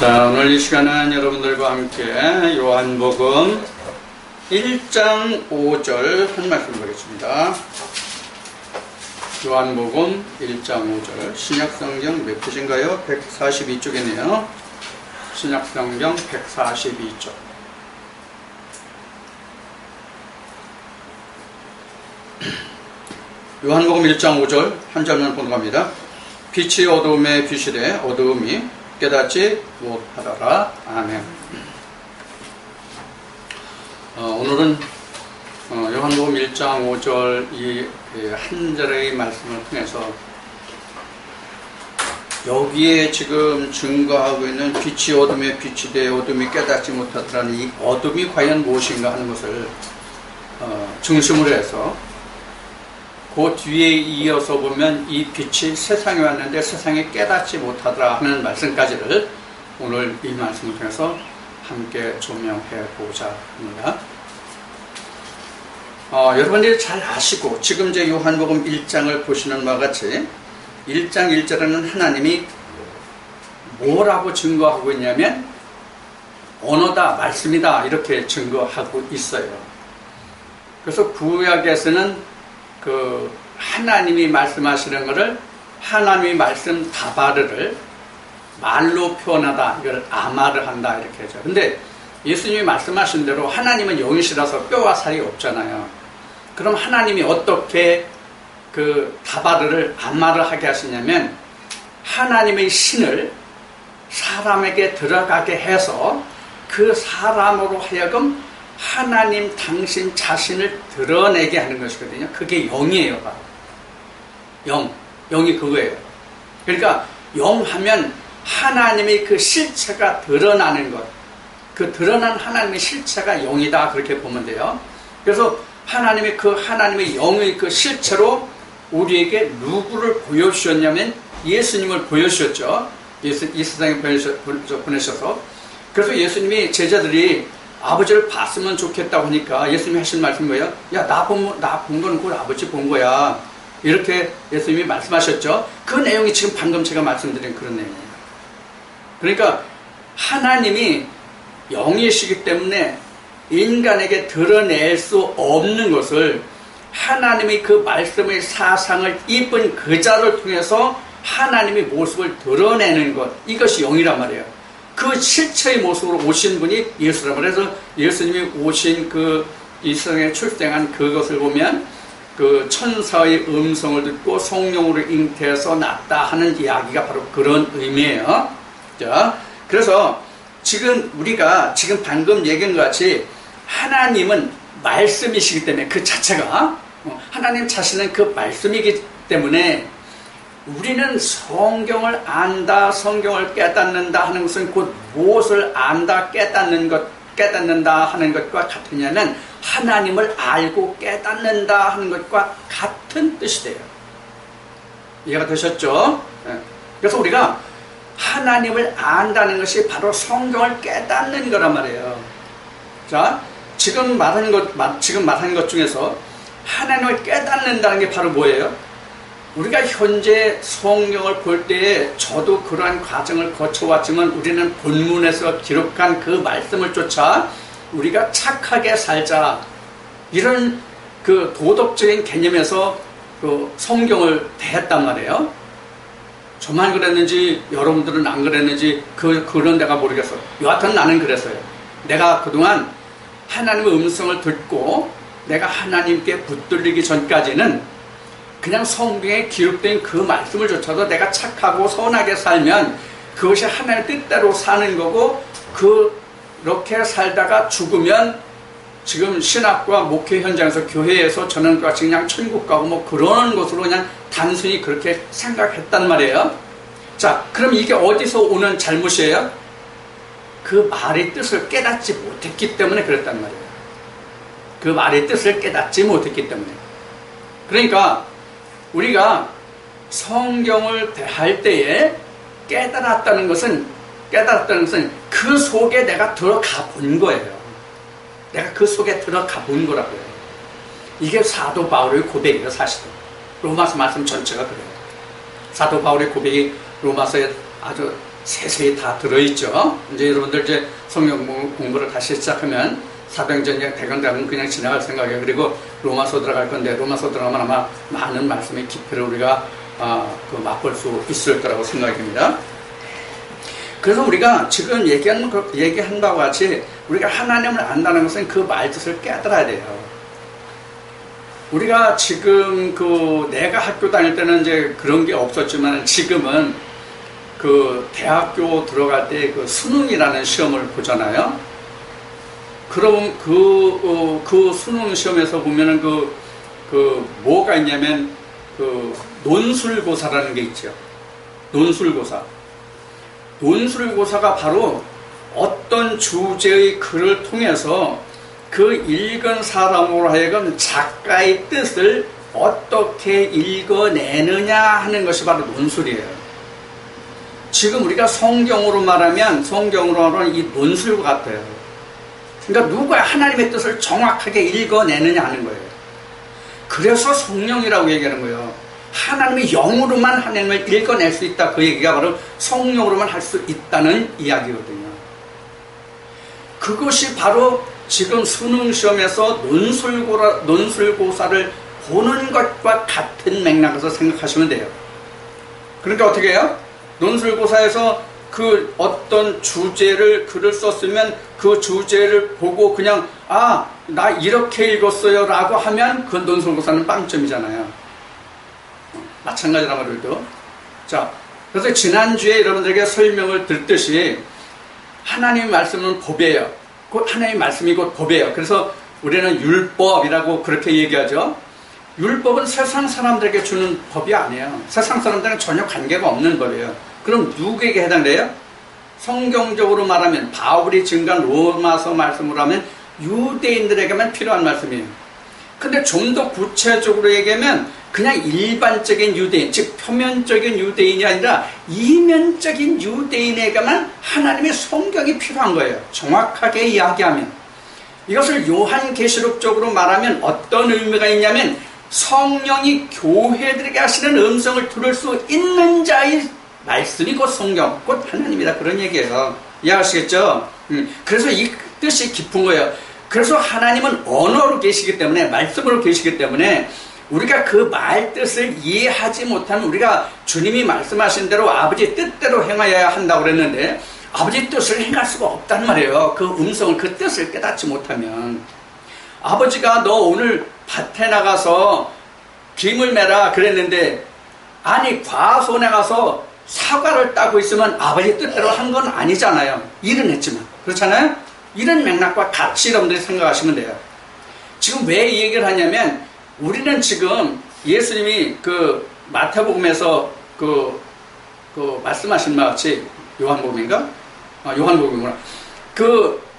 자, 오늘 이 시간은 여러분들과 함께 요한복음 1장 5절 한 말씀 보겠습니다. 요한복음 1장 5절. 신약성경 몇 페이지인가요? 142쪽이네요. 신약성경 142쪽. 요한복음 1장 5절 한 절만 본갑니다. 빛이 어두움에 비치되 어두움이 깨닫지 못하더라. 아멘. 오늘은 요한복음 1장 5절 이 한 절의 말씀을 통해서 여기에 지금 증거하고 있는 빛이 어둠에 비치되 어둠이 깨닫지 못하더라는 이 어둠이 과연 무엇인가 하는 것을 중심으로 해서 그 뒤에 이어서 보면 이 빛이 세상에 왔는데 세상에 깨닫지 못하더라 하는 말씀까지를 오늘 이 말씀을 통해서 함께 조명해 보자 합니다. 여러분들이 잘 아시고 지금 이제 요한복음 1장을 보시는 바와 같이 1장 1절에는 하나님이 뭐라고 증거하고 있냐면 언어다, 말씀이다 이렇게 증거하고 있어요. 그래서 구약에서는 그 하나님이 말씀하시는 것을 하나님이 말씀 다바르를 말로 표현하다, 이걸 아마를 한다 이렇게 하죠. 근데 예수님이 말씀하신 대로 하나님은 영이시라서 뼈와 살이 없잖아요. 그럼 하나님이 어떻게 그 다바르를 아마를 하게 하시냐면 하나님의 신을 사람에게 들어가게 해서 그 사람으로 하여금 하나님 당신 자신을 드러내게 하는 것이거든요. 그게 영이에요. 바로 영이 그거예요. 그러니까 영하면 하나님의 그 실체가 드러나는 것, 그 드러난 하나님의 실체가 영이다 그렇게 보면 돼요. 그래서 하나님의 그 하나님의 영의 그 실체로 우리에게 누구를 보여주셨냐면 예수님을 보여주셨죠. 이 세상에 보내셔서. 그래서 예수님이 제자들이 아버지를 봤으면 좋겠다고 하니까 예수님이 하신 말씀이 뭐예요? 야, 나 본 거는 그걸 아버지 본 거야. 이렇게 예수님이 말씀하셨죠. 그 내용이 지금 방금 제가 말씀드린 그런 내용이에요. 그러니까 하나님이 영이시기 때문에 인간에게 드러낼 수 없는 것을 하나님의 그 말씀의 사상을 입은 그자를 통해서 하나님의 모습을 드러내는 것, 이것이 영이란 말이에요. 그 실체의 모습으로 오신 분이 예수란 말이에요. 그래서 예수님이 오신 그 이 세상에 출생한 그것을 보면 그 천사의 음성을 듣고 성령으로 잉태해서 났다 하는 이야기가 바로 그런 의미예요. 자, 그래서 지금 우리가 지금 방금 얘기한 것 같이 하나님은 말씀이시기 때문에 그 자체가 하나님 자신은 그 말씀이기 때문에 우리는 성경을 안다, 성경을 깨닫는다 하는 것은 곧 무엇을 안다, 깨닫는다 하는 것과 같으냐면 하나님을 알고 깨닫는다 하는 것과 같은 뜻이 돼요. 이해가 되셨죠? 그래서 우리가 하나님을 안다는 것이 바로 성경을 깨닫는 거란 말이에요. 자, 지금 말하는 것 중에서 하나님을 깨닫는다는 게 바로 뭐예요? 우리가 현재 성경을 볼 때에 저도 그러한 과정을 거쳐왔지만 우리는 본문에서 기록한 그 말씀을 쫓아 우리가 착하게 살자 이런 그 도덕적인 개념에서 그 성경을 대했단 말이에요. 저만 그랬는지 여러분들은 안 그랬는지 그런 내가 모르겠어. 여하튼 나는 그랬어요. 내가 그동안 하나님의 음성을 듣고 내가 하나님께 붙들리기 전까지는 그냥 성경에 기록된 그 말씀을 쫓아서 내가 착하고 선하게 살면 그것이 하나님의 뜻대로 사는 거고 그렇게 살다가 죽으면 지금 신학과 목회 현장에서 교회에서 저는 같이 그냥 천국 가고 뭐 그런 것으로 그냥 단순히 그렇게 생각했단 말이에요. 자, 그럼 이게 어디서 오는 잘못이에요? 그 말의 뜻을 깨닫지 못했기 때문에 그랬단 말이에요. 그 말의 뜻을 깨닫지 못했기 때문에. 그러니까 우리가 성경을 대할 때에 깨달았다는 것은 그 속에 내가 들어가 본 거예요. 내가 그 속에 들어가 본 거라고요. 이게 사도 바울의 고백이에요. 사실은 로마서 말씀 전체가 그래요. 사도 바울의 고백이 로마서에 아주 세세히 다 들어있죠. 이제 여러분들 이제 성경 공부를 다시 시작하면 사도행전에 대강대학은 그냥 지나갈 생각이에요. 그리고 로마서 들어갈 건데 로마서 들어가면 아마 많은 말씀의 깊이를 우리가 맛볼 수 있을 거라고 생각이 듭니다. 그래서 우리가 지금 얘기한 바와 같이 우리가 하나님을 안다는 것은 그 말뜻을 깨달아야 돼요. 우리가 지금 내가 학교 다닐 때는 이제 그런 게 없었지만 지금은 대학교 들어갈 때 수능이라는 시험을 보잖아요. 그럼 그 수능 시험에서 보면은 뭐가 있냐면 논술고사라는 게 있죠. 논술고사가 바로 어떤 주제의 글을 통해서 그 읽은 사람으로 하여금 작가의 뜻을 어떻게 읽어내느냐 하는 것이 바로 논술이에요. 지금 우리가 성경으로 말하면 이 논술 같아요. 그러니까 누가 하나님의 뜻을 정확하게 읽어내느냐 하는 거예요. 그래서 성령이라고 얘기하는 거예요. 하나님의 영으로만 하나님을 읽어낼 수 있다. 그 얘기가 바로 성령으로만 할 수 있다는 이야기거든요. 그것이 바로 지금 수능시험에서 논술고사를 보는 것과 같은 맥락에서 생각하시면 돼요. 그러니까 어떻게 해요? 논술고사에서 그 어떤 글을 썼으면 그 주제를 보고 그냥 나 이렇게 읽었어요 라고 하면 그 논술고사는 빵점이잖아요. 마찬가지란 말이죠. 자, 그래서 지난주에 여러분들에게 설명을 듣듯이 하나님의 말씀은 법이에요. 하나님의 말씀이 곧 법이에요. 그래서 우리는 율법이라고 그렇게 얘기하죠. 율법은 세상 사람들에게 주는 법이 아니에요. 세상 사람들은 전혀 관계가 없는 법이에요. 그럼 누구에게 해당돼요? 성경적으로 말하면 바울이 증거한 로마서 말씀으로 하면 유대인들에게만 필요한 말씀이에요. 근데 좀 더 구체적으로 얘기하면 그냥 일반적인 유대인, 즉 표면적인 유대인이 아니라 이면적인 유대인에게만 하나님의 성경이 필요한 거예요. 정확하게 이야기하면. 이것을 요한계시록적으로 말하면 어떤 의미가 있냐면 성령이 교회들에게 하시는 음성을 들을 수 있는 자의 말씀이 곧 성경, 곧 하나님이다. 그런 얘기예요. 이해하시겠죠? 그래서 이 뜻이 깊은 거예요. 그래서 하나님은 언어로 계시기 때문에, 말씀으로 계시기 때문에 우리가 그 말 뜻을 이해하지 못하면 우리가 주님이 말씀하신 대로 아버지 뜻대로 행하여야 한다고 그랬는데 아버지 뜻을 행할 수가 없단 말이에요. 그 음성을, 그 뜻을 깨닫지 못하면. 아버지가 너 오늘 밭에 나가서 김을 매라 그랬는데 아니 과수원에 가서 사과를 따고 있으면 아버지 뜻대로 한 건 아니잖아요. 일은 했지만. 그렇잖아요? 이런 맥락과 같이 여러분들이 생각하시면 돼요. 지금 왜 이 얘기를 하냐면 우리는 지금 예수님이 마태복음에서 말씀하신 바 같이 요한복음인가? 요한복음이구나.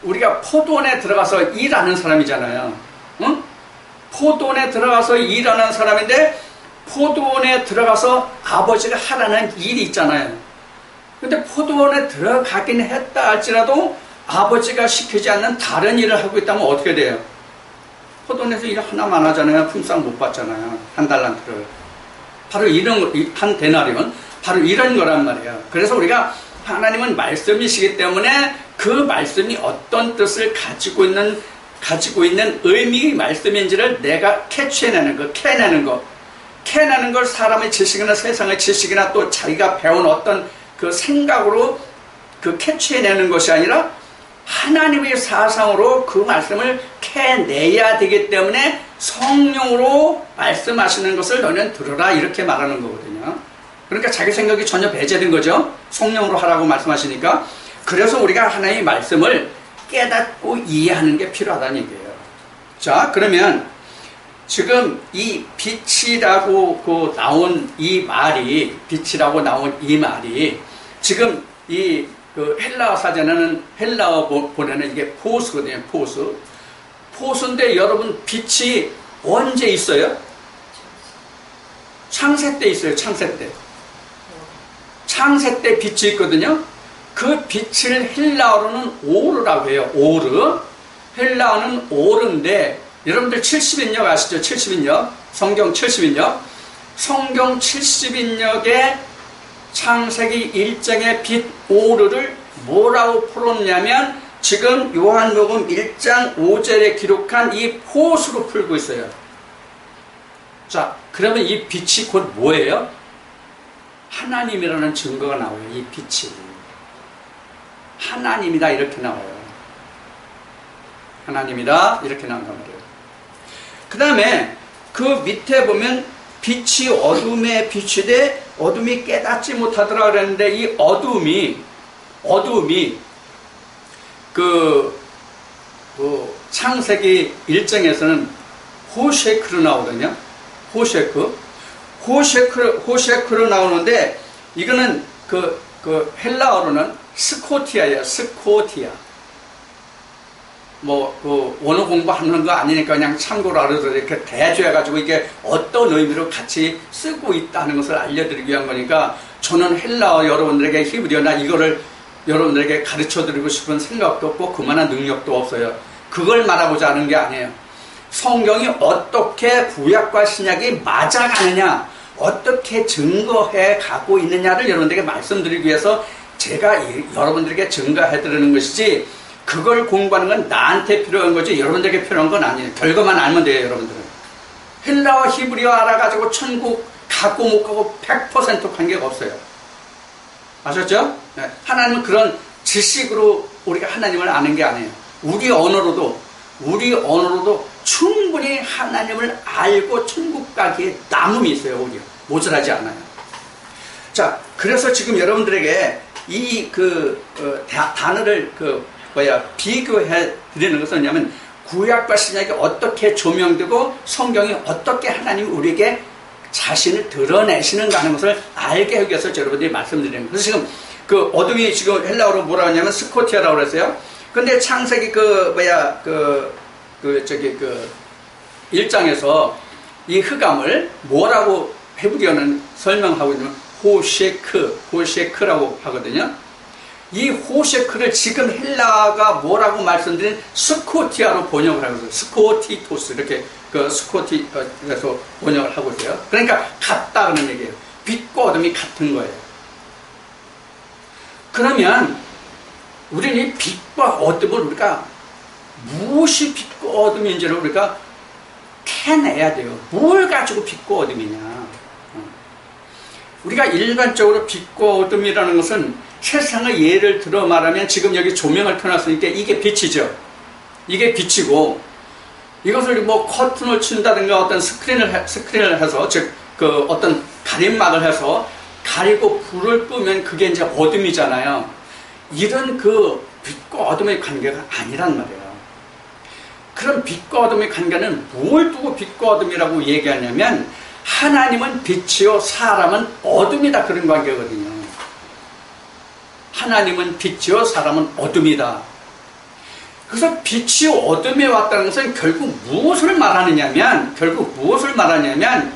우리가 포도원에 들어가서 일하는 사람이잖아요. 응? 포도원에 들어가서 일하는 사람인데 포도원에 들어가서 아버지가 하라는 일이 있잖아요. 근데 포도원에 들어가긴 했다 할지라도 아버지가 시키지 않는 다른 일을 하고 있다면 어떻게 돼요? 포도원에서 일 하나만 하잖아요. 품삯 못 받잖아요. 한 달란트를. 바로 한 데나리온 바로 이런 거란 말이에요. 그래서 우리가 하나님은 말씀이시기 때문에 그 말씀이 어떤 뜻을 가지고 있는 의미의 말씀인지를 내가 캐내는 걸 사람의 지식이나 세상의 지식이나 또 자기가 배운 어떤 그 생각으로 캐치해내는 것이 아니라 하나님의 사상으로 그 말씀을 캐내야 되기 때문에 성령으로 말씀하시는 것을 너는 들으라 이렇게 말하는 거거든요. 그러니까 자기 생각이 전혀 배제된 거죠. 성령으로 하라고 말씀하시니까. 그래서 우리가 하나님의 말씀을 깨닫고 이해하는 게 필요하다는 얘기예요. 자, 그러면 지금 이 빛이라고 나온 이 말이 지금 이 헬라어 사전에는 헬라어 본에는 이게 포스거든요. 포스인데 여러분 빛이 언제 있어요? 창세 때 있어요. 창세 때 빛이 있거든요. 그 빛을 헬라어로는 오르라고 해요. 헬라어는 오르인데 여러분들 70인역 아시죠? 70인역 성경 70인역에 창세기 1장의 빛 오르를 뭐라고 풀었냐면 지금 요한복음 1장 5절에 기록한 이 호수로 풀고 있어요. 자, 그러면 이 빛이 곧 뭐예요? 하나님이라는 증거가 나와요. 이 빛이 하나님이다 이렇게 나와요. 하나님이다 이렇게 나온단 말이에요. 그 다음에 그 밑에 보면 빛이 어둠에 비추되 어둠이 깨닫지 못하더라 그랬는데 이 어둠이 그 창세기 1장에서는 호셰크로 나오거든요. 호셰크로 나오는데 이거는 그 헬라어로는 스코티아예요. 스코티아. 원어 공부하는 거 아니니까 그냥 참고로 알아서 이렇게 대조해가지고 이게 어떤 의미로 같이 쓰고 있다는 것을 알려드리기 위한 거니까 저는 헬라어 여러분들에게 히브리어나 이거를 여러분들에게 가르쳐 드리고 싶은 생각도 없고 그만한 능력도 없어요. 그걸 말하고자 하는 게 아니에요. 성경이 어떻게 구약과 신약이 맞아가느냐, 어떻게 증거해 가고 있느냐를 여러분들에게 말씀드리기 위해서 제가 여러분들에게 증거해 드리는 것이지, 그걸 공부하는 건 나한테 필요한 거지 여러분들에게 필요한 건 아니에요. 결과만 알면 돼요. 여러분들은 헬라어 히브리어 알아가지고 천국 가고 못 가고 100% 관계가 없어요. 아셨죠? 네. 하나님은 그런 지식으로 우리가 하나님을 아는 게 아니에요. 우리 언어로도 충분히 하나님을 알고 천국 가기에 남음이 있어요. 오히려 모자라지 않아요. 자, 그래서 지금 여러분들에게 이 단어를 비교해 드리는 것은 뭐냐면 구약과 신약이 어떻게 조명되고 성경이 어떻게 하나님이 우리에게 자신을 드러내시는가 하는 것을 알게 하기 위해서 여러분들이 말씀드리는 거예요. 그래서 지금 그 어둠이 지금 헬라어로 뭐라고 하냐면 스코티아라고 그랬어요. 근데 창세기 1장에서 이 흑암을 뭐라고 헤브리어는 설명하고 있는 호셰크라고 하거든요. 이 호셰크를 지금 헬라가 뭐라고 말씀드린 스코티아로 번역을 하고 있어요. 스코티토스 이렇게 스코티에서 번역을 하고 있어요. 그러니까 같다는 얘기예요. 빛과 어둠이 같은 거예요. 그러면 우리는 이 빛과 어둠을 우리가 무엇이 빛과 어둠인지를 우리가 캐내야 돼요. 뭘 가지고 빛과 어둠이냐. 우리가 일반적으로 빛과 어둠이라는 것은 세상의 예를 들어 말하면 지금 여기 조명을 켜놨으니까 이게 빛이죠. 이게 빛이고, 이것을 커튼을 친다든가 어떤 스크린을 해서, 즉 어떤 가림막을 해서 가리고 불을 끄면 그게 이제 어둠이잖아요. 이런 빛과 어둠의 관계가 아니란 말이에요. 그럼 빛과 어둠의 관계는 뭘 두고 빛과 어둠이라고 얘기하냐면 하나님은 빛이요 사람은 어둠이다, 그런 관계거든요. 하나님은 빛이요 사람은 어둠이다. 그래서 빛이 어둠에 왔다는 것은 결국 무엇을 말하느냐면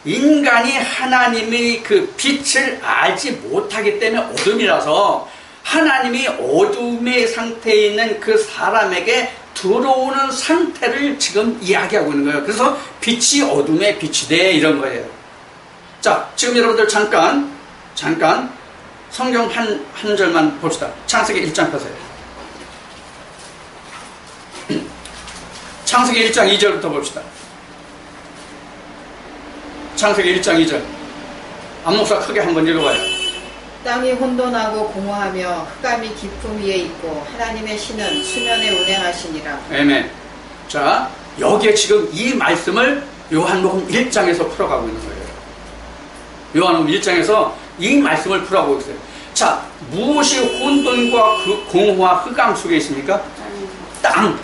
인간이 하나님의 그 빛을 알지 못하기 때문에 어둠이라서 하나님이 어둠의 상태에 있는 그 사람에게 들어오는 상태를 지금 이야기하고 있는 거예요. 그래서 빛이 어둠에 빛이 돼, 이런 거예요. 자, 지금 여러분들 잠깐 성경 한 절만 봅시다. 창세기 1장 펴세요. 창세기 1장 2절부터 봅시다. 창세기 1장 2절. 안목사 크게 한번 읽어봐요. 땅이 혼돈하고 공허하며 흑암이 깊음 위에 있고 하나님의 신은 수면에 운행하시니라. 아멘. 자, 여기에 지금 이 말씀을 요한복음 1장에서 풀어가고 있는 거예요. 요한복음 1장에서 이 말씀을 풀어가고 있어요. 자, 무엇이 혼돈과 공허와 흑암 속에 있습니까? 땅.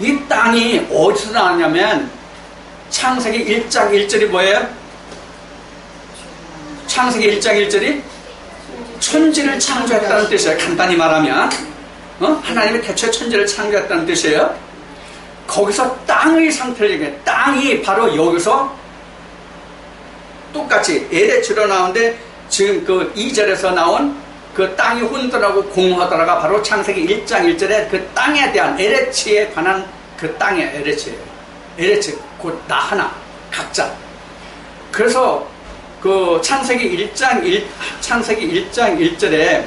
이 땅이 어디서 나왔냐면 창세기 1장 1절이 뭐예요? 창세기 1장 1절이 천지를 창조했다는 뜻이에요. 간단히 말하면 하나님이 태초에 천지를 창조했다는 뜻이에요. 거기서 땅의 상태를 얘기해요. 땅이 바로 여기서 똑같이 에레츠로 나오는데 지금 그 2절에서 나온 그 땅이 혼돈하고 공허하더라가 바로 창세기 1장 1절에 그 땅에 대한 에레츠에 관한 그 땅의 에레츠예요. 에레츠 곧 나 하나 각자. 그래서 그 창세기 1장 1절에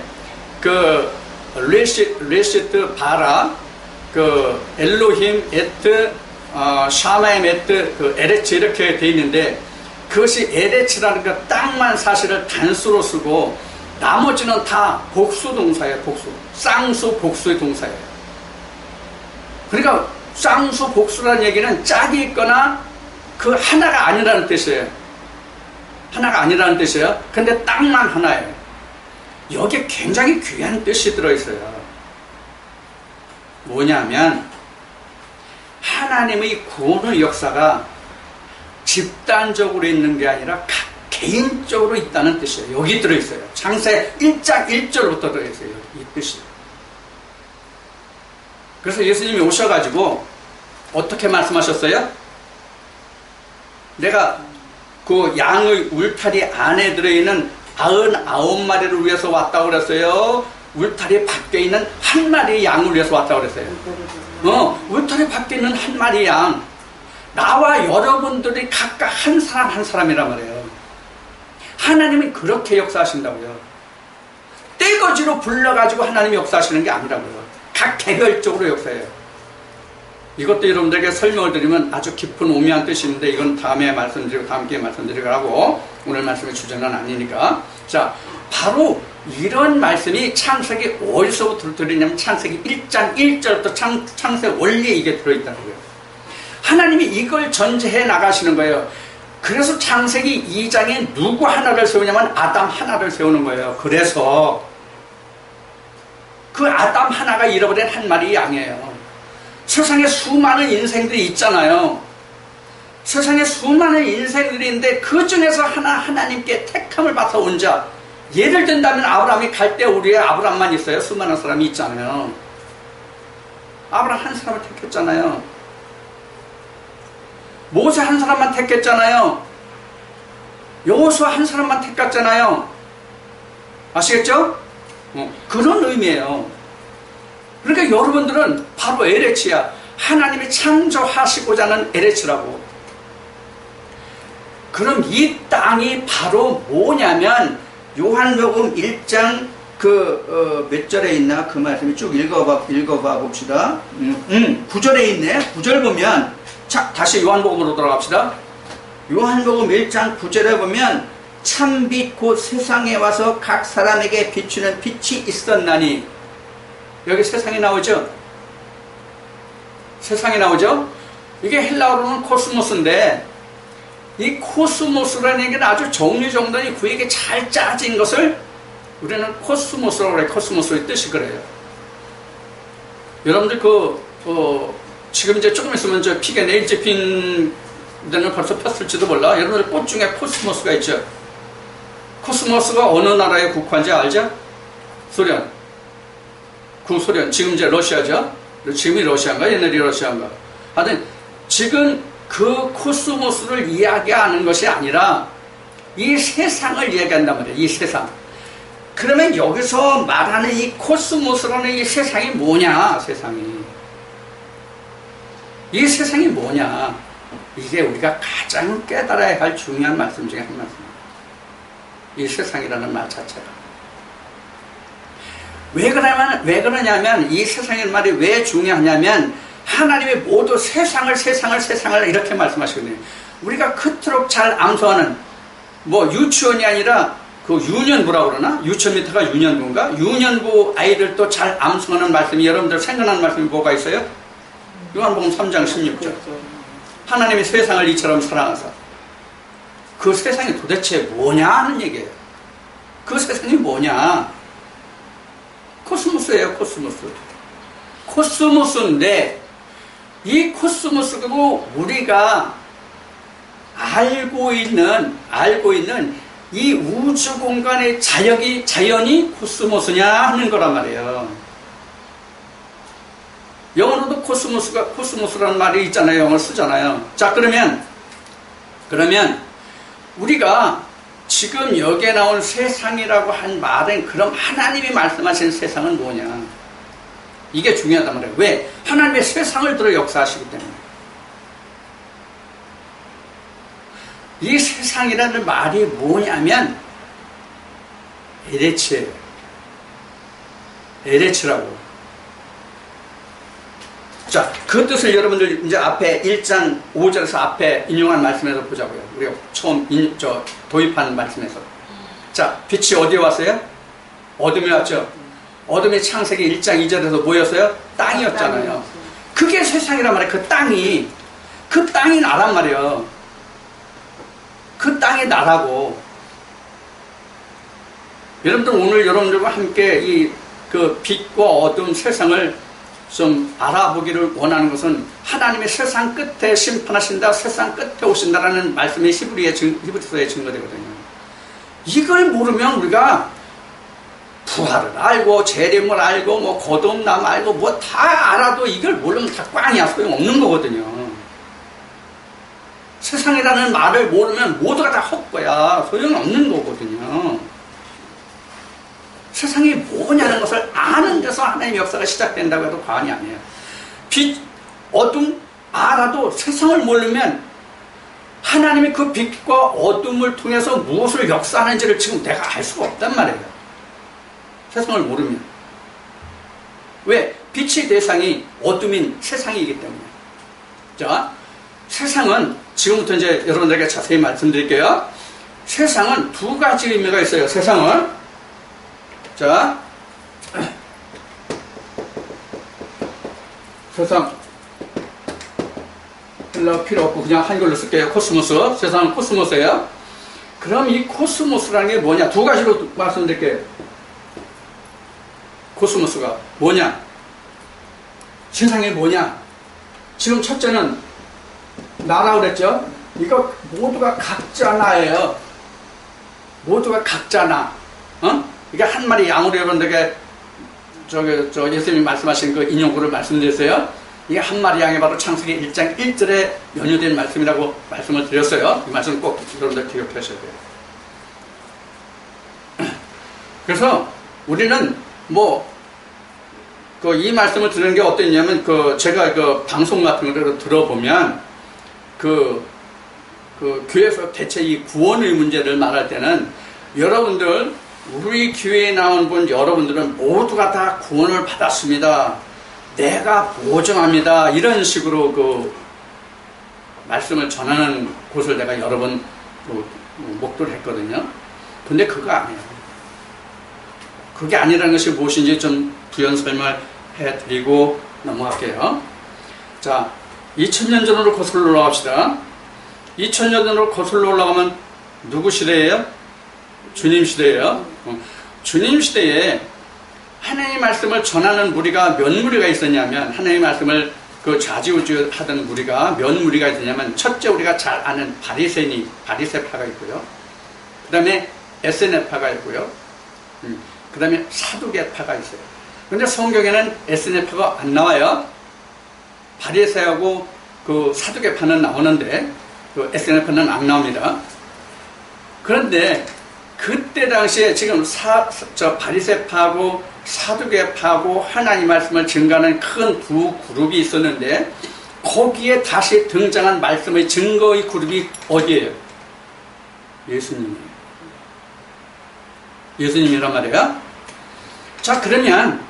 그 레시트 바라 그 엘로힘 에트 샤마임 에트 그 에레츠 이렇게 돼 있는데, 그것이 에레츠라는 그 땅만 사실을 단수로 쓰고 나머지는 다 복수 동사예요. 복수, 쌍수 복수의 동사예요. 그러니까 쌍수 복수라는 얘기는 짝이 있거나 그 하나가 아니라는 뜻이에요. 하나가 아니라는 뜻이에요. 근데 땅만 하나예요. 여기에 굉장히 귀한 뜻이 들어있어요. 뭐냐면 하나님의 구원의 역사가 집단적으로 있는 게 아니라 각 개인적으로 있다는 뜻이에요. 여기 들어있어요. 창세 1장 1절부터 들어있어요. 이 뜻이. 그래서 예수님이 오셔가지고 어떻게 말씀하셨어요? 내가 그 양의 울타리 안에 들어있는 99마리를 위해서 왔다고 그랬어요? 울타리 밖에 있는 한 마리의 양을 위해서 왔다고 그랬어요? 울타리 밖에 있는 한 마리의 양. 나와 여러분들이 각각 한 사람 한 사람이란 말이에요. 하나님은 그렇게 역사하신다고요. 떼거지로 불러가지고 하나님이 역사하시는 게 아니라고요. 각 개별적으로 역사해요. 이것도 여러분들에게 설명을 드리면 아주 깊은 오묘한 뜻이 있는데, 이건 다음에 말씀드리고 다음 기회에 말씀드리고 하고, 오늘 말씀의 주제는 아니니까. 자, 바로 이런 말씀이 창세기 어디서부터 들어있냐면 창세기 1장 1절부터 창세 원리에 이게 들어있다고요. 하나님이 이걸 전제해 나가시는 거예요. 그래서 창세기 2장에 누구 하나를 세우냐면 아담 하나를 세우는 거예요. 그래서 그 아담 하나가 잃어버린 한 마리 양이에요. 세상에 수많은 인생들이 있잖아요. 세상에 수많은 인생들이 있는데 그 중에서 하나님께 택함을 받아 온 자. 예를 든다면 아브라함이 갈대 우리의 아브라함만 있어요? 수많은 사람이 있잖아요. 아브라함 한 사람을 택했잖아요. 모세 한 사람만 택했잖아요. 여호수아 한 사람만 택했잖아요. 아시겠죠? 그런 의미예요. 그러니까 여러분들은 바로 에레츠야. 하나님이 창조하시고자 하는 에레츠라고. 그럼 이 땅이 바로 뭐냐면 요한복음 1장 몇 절에 있나? 그 말씀이 쭉 읽어봐 봅시다. 9절에 있네. 9절 보면, 자, 다시 요한복음으로 돌아갑시다. 요한복음 1장 9절에 보면, 참빛 곧 세상에 와서 각 사람에게 비추는 빛이 있었나니. 여기 세상이 나오죠? 세상이 나오죠? 이게 헬라어로는 코스모스인데, 이 코스모스라는 얘기는 아주 정리정돈이 구에게 잘 짜진 것을 우리는 코스모스라고 그래요. 코스모스의 뜻이 그래요. 여러분들 지금 이제 조금 있으면 저 픽에 네일 집힌 데는 벌써 폈을지도 몰라. 여러분들 꽃 중에 코스모스가 있죠. 코스모스가 어느 나라의 국화인지 알죠? 소련. 구소련. 지금 이제 러시아죠. 지금이 러시아인가? 옛날이 러시아인가? 하여튼 지금 그 코스모스를 이야기하는 것이 아니라 이 세상을 이야기한단 말이에요. 이 세상. 그러면 여기서 말하는 이 코스모스라는 이 세상이 뭐냐? 세상이. 이 세상이 뭐냐? 이게 우리가 가장 깨달아야 할 중요한 말씀 중에 한 말씀입니다. 이 세상이라는 말 자체가. 왜 그러냐면 이 세상이라는 말이 왜 중요하냐면 하나님이 모두 세상을 이렇게 말씀하시거든요. 우리가 그토록 잘 암송하는 유치원이 아니라 그 유년부라고 그러나? 유치원 밑에가 유년부인가? 유년부 아이들도 잘 암송하는 말씀이 여러분들 생각나는 말씀이 뭐가 있어요? 요한복음 3장 16절. 하나님이 세상을 이처럼 사랑하사. 그 세상이 도대체 뭐냐 하는 얘기예요. 그 세상이 뭐냐? 코스모스예요. 코스모스인데 이 코스모스고 우리가 알고 있는 이 우주 공간의 자연이 코스모스냐 하는 거란 말이에요. 영어로도 코스모스라는 말이 있잖아요. 영어를 쓰잖아요. 자, 그러면 우리가 지금 여기에 나온 세상이라고 한 말은 그럼 하나님이 말씀하신 세상은 뭐냐? 이게 중요하단 말이에요. 왜? 하나님의 세상을 들어 역사하시기 때문에. 이 세상이라는 말이 뭐냐면 에레츠예요. 에레츠라고. 자, 그 뜻을 여러분들 이제 앞에 1장 5절에서 앞에 인용한 말씀에서 보자고요. 우리가 처음 도입한 말씀에서. 자, 빛이 어디에 왔어요? 어둠에 왔죠. 어둠이 창세기 1장 2절에서 뭐였어요? 땅이었잖아요. 그게 세상이란 말이에요. 그 땅이 나란 말이에요. 그 땅이 나라고. 여러분들 오늘 여러분들과 함께 그 빛과 어두운 세상을 좀 알아보기를 원하는 것은 하나님의 세상 끝에 심판하신다, 세상 끝에 오신다라는 말씀이 히브리서에 증거되거든요. 이걸 모르면 우리가 부활을 알고 재림을 알고 뭐 거듭남 알고 뭐 다 알아도 이걸 모르면 다 꽝이야. 소용없는 거거든요. 세상이라는 말을 모르면 모두가 다 헛거야. 소용없는 거거든요. 세상이 뭐냐는 것을 아는 데서 하나님의 역사가 시작된다고 해도 과언이 아니에요. 빛, 어둠 알아도 세상을 모르면 하나님이 그 빛과 어둠을 통해서 무엇을 역사하는지를 지금 내가 알 수가 없단 말이에요. 세상을 모르면. 왜? 빛의 대상이 어둠인 세상이기 때문에. 자, 세상은 지금부터 이제 여러분들에게 자세히 말씀드릴게요. 세상은 두 가지 의미가 있어요. 세상은. 자, 세상 헬라어 필요 없고 그냥 한글로 쓸게요. 코스모스. 세상은 코스모스예요. 그럼 이 코스모스라는 게 뭐냐? 두 가지로 말씀드릴게요. 코스모스가 뭐냐? 세상이 뭐냐? 지금 첫째는 나라고 그랬죠? 이거 모두가 각자 나예요. 모두가 각자 나. 그러니까 한 마리 양으로 여러분들에게 예수님이 말씀하신 그 인용구를 말씀드렸어요. 이게 한 마리 양이 바로 창세기 1장 1절에 연유된 말씀이라고 말씀을 드렸어요. 이 말씀 꼭 여러분들 기억하셔야 돼요. 그래서 우리는 이 말씀을 드리는 게 어땠냐면, 제가 방송 같은 걸 들어보면, 교회에서 대체 이 구원의 문제를 말할 때는 여러분들, 우리 교회에 나온 분 여러분들은 모두가 다 구원을 받았습니다. 내가 보증합니다. 이런 식으로 말씀을 전하는 곳을 내가 여러 번 목도를 했거든요. 근데 그거 아니에요. 그게 아니라는 것이 무엇인지 좀 부연 설명해 드리고 넘어갈게요. 자, 2000년 전으로 거슬러 올라갑시다. 2000년 전으로 거슬러 올라가면 누구 시대예요? 주님 시대예요. 주님 시대에 하나님의 말씀을 전하는 무리가 몇 무리가 있었냐면, 하나님의 말씀을 좌지우지 하던 무리가 몇 무리가 있었냐면, 첫째 우리가 잘 아는 바리새파가 있고요. 그 다음에 에스네파가 있고요. 그 다음에 사두개파가 있어요. 그런데 성경에는 에스네파가 안 나와요. 바리새하고 사두개파는 나오는데 에스네파는 안 나옵니다. 그런데 그때 당시에 지금 바리새파하고 사두개파하고 하나님 말씀을 증거하는 큰 두 그룹이 있었는데, 거기에 다시 등장한 말씀의 증거의 그룹이 어디예요? 예수님이에요. 예수님이란 말이에요. 자, 그러면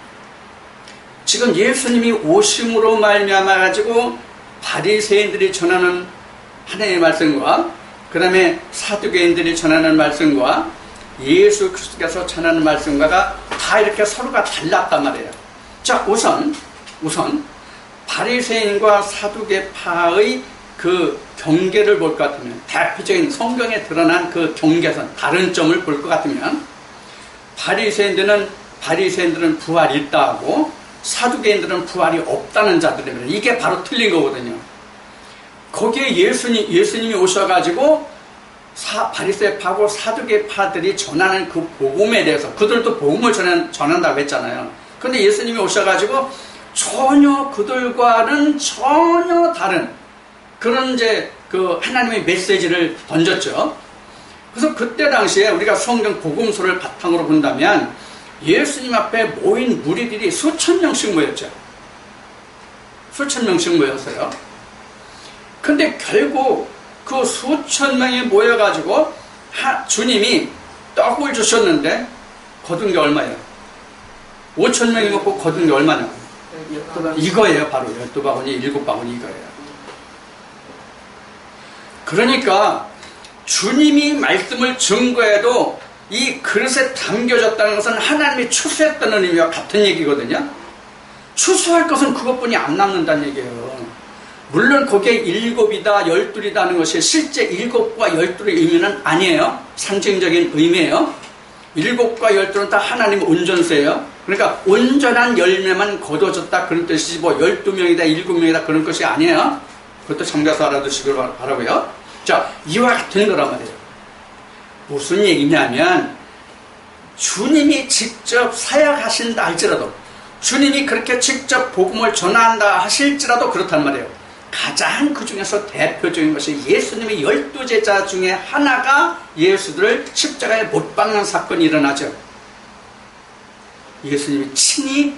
지금 예수님이 오심으로 말미암아 가지고 바리새인들이 전하는 하나님의 말씀과, 그 다음에 사두개인들이 전하는 말씀과 예수 그리스도께서 전하는 말씀과가 다 이렇게 서로가 달랐단 말이에요. 자, 우선 바리새인과 사두개파의 그 경계를 볼 것 같으면, 대표적인 성경에 드러난 그 경계선, 다른 점을 볼 것 같으면, 바리새인들은 부활이 있다 하고 사두개인들은 부활이 없다는 자들입니다. 이게 바로 틀린 거거든요. 거기에 예수님이 오셔가지고 바리새파하고 사두개파들이 전하는 그 복음에 대해서, 그들도 복음을 전한다고 했잖아요. 그런데 예수님이 오셔가지고 그들과는 전혀 다른 그런 하나님의 메시지를 던졌죠. 그래서 그때 당시에 우리가 성경 복음서를 바탕으로 본다면 예수님 앞에 모인 무리들이 수천 명씩 모였죠. 수천 명씩 모였어요. 근데 결국 그 수천 명이 모여가지고 주님이 떡을 주셨는데 거둔 게 얼마예요? 5천 명이 먹고 거둔 게 얼마냐? 이거예요. 바로 12바구니 7바구니 이거예요. 그러니까 주님이 말씀을 증거해도 이 그릇에 담겨졌다는 것은 하나님이 추수했다는 의미와 같은 얘기거든요. 추수할 것은 그것뿐이 안 남는다는 얘기예요. 물론 거기에 7이다 12이다 하는 것이 실제 7과 12의 의미는 아니에요. 상징적인 의미예요. 7과 12는 다 하나님의 온전세예요. 그러니까 온전한 열매만 거둬졌다 그런 뜻이지 뭐 12명이다 7명이다 그런 것이 아니에요. 그것도 참가서 알아두시길 바라고요. 자, 이와 같은 거란 말이에요. 무슨 얘기냐면 주님이 직접 사역하신다 할지라도 주님이 그렇게 직접 복음을 전한다 하실지라도 그렇단 말이에요. 가장 그 중에서 대표적인 것이 예수님의 12제자 중에 하나가 예수들을 십자가에 못 박는 사건이 일어나죠. 예수님이 친히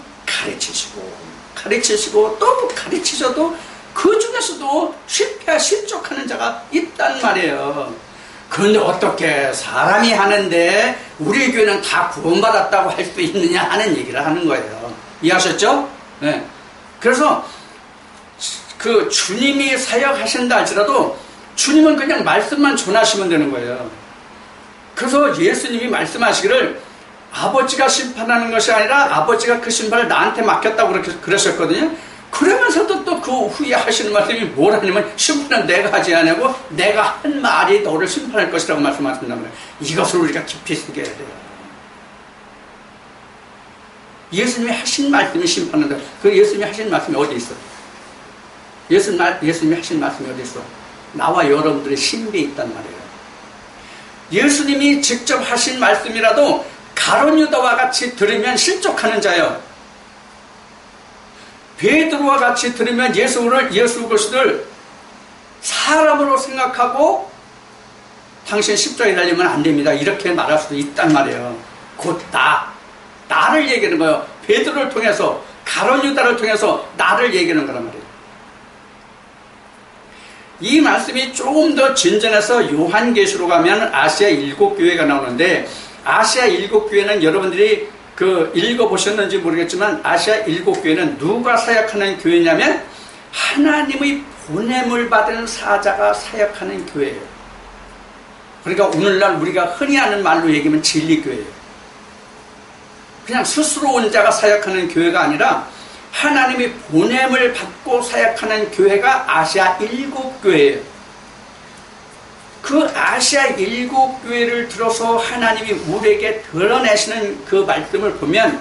가르치시고 또 가르치셔도 그 중에서도 실족하는 자가 있단 말이에요. 그런데 어떻게 사람이 하는데 우리 교회는 다 구원받았다고 할 수 있느냐 하는 얘기를 하는 거예요. 이해하셨죠? 네. 그래서 그 주님이 사역하신다 할지라도 주님은 그냥 말씀만 전하시면 되는 거예요. 그래서 예수님이 말씀하시기를 아버지가 심판하는 것이 아니라 아버지가 그 심판을 나한테 맡겼다고 그러셨거든요. 그러면서도 또 그 후에 하시는 말씀이 뭐라냐면 심판은 내가 하지 않고 내가 한 말이 너를 심판할 것이라고 말씀하신단 말이에요. 이것을 우리가 깊이 새겨야 돼요. 예수님이 하신 말씀이 심판한다. 그 예수님이 하신 말씀이 어디 있어? 예수님이 하신 말씀이 어디 있어? 나와 여러분들의 신비에 있단 말이에요. 예수님이 직접 하신 말씀이라도 가룟 유다와 같이 들으면 실족하는 자요. 베드로와 같이 들으면 예수 그리스도를 사람으로 생각하고 당신 십자가에 달리면 안 됩니다. 이렇게 말할 수도 있단 말이에요. 곧 나를 얘기하는 거예요. 베드로를 통해서 가룟 유다를 통해서 나를 얘기하는 거란 말이에요. 이 말씀이 조금 더 진전해서 요한계시로 가면 아시아 7교회가 나오는데 아시아 7교회는 여러분들이 읽어보셨는지 모르겠지만 아시아 7교회는 누가 사역하는 교회냐면 하나님의 보냄을 받은 사자가 사역하는 교회예요. 그러니까 오늘날 우리가 흔히 하는 말로 얘기하면 진리교회예요. 그냥 스스로 온 자가 사역하는 교회가 아니라 하나님의 보냄을 받고 사역하는 교회가 아시아 7교회예요. 그 아시아 7교회를 들어서 하나님이 우리에게 드러내시는 그 말씀을 보면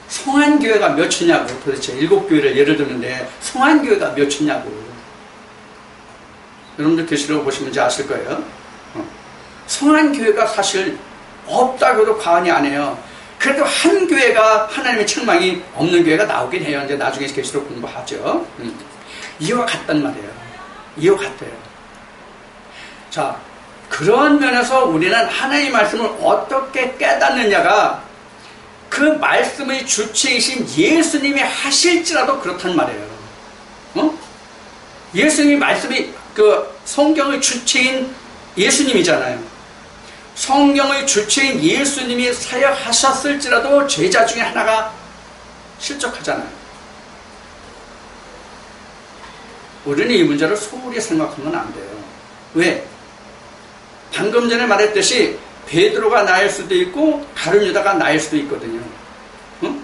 성안교회가 몇이냐고. 도대체 7교회를 예를 드는데 성안교회가 몇이냐고. 여러분들 계시록 보시면 이제 아실 거예요. 성안교회가 사실 없다고 해도 과언이 아니에요. 그래도 한 교회가 하나님의 책망이 없는 교회가 나오긴 해요. 이제 나중에 계시록 공부하죠. 이와 같단 말이에요. 이와 같아요. 자, 그런 면에서 우리는 하나님의 말씀을 어떻게 깨닫느냐가 그 말씀의 주체이신 예수님이 하실지라도 그렇단 말이에요. 예수님이 말씀이 성경의 주체인 예수님이잖아요. 성경의 주체인 예수님이 사역하셨을지라도 제자 중에 하나가 실족하잖아요. 우리는 이 문제를 소홀히 생각하면 안 돼요. 왜? 방금 전에 말했듯이 베드로가 나일 수도 있고 가룟 유다가 나일 수도 있거든요. 응?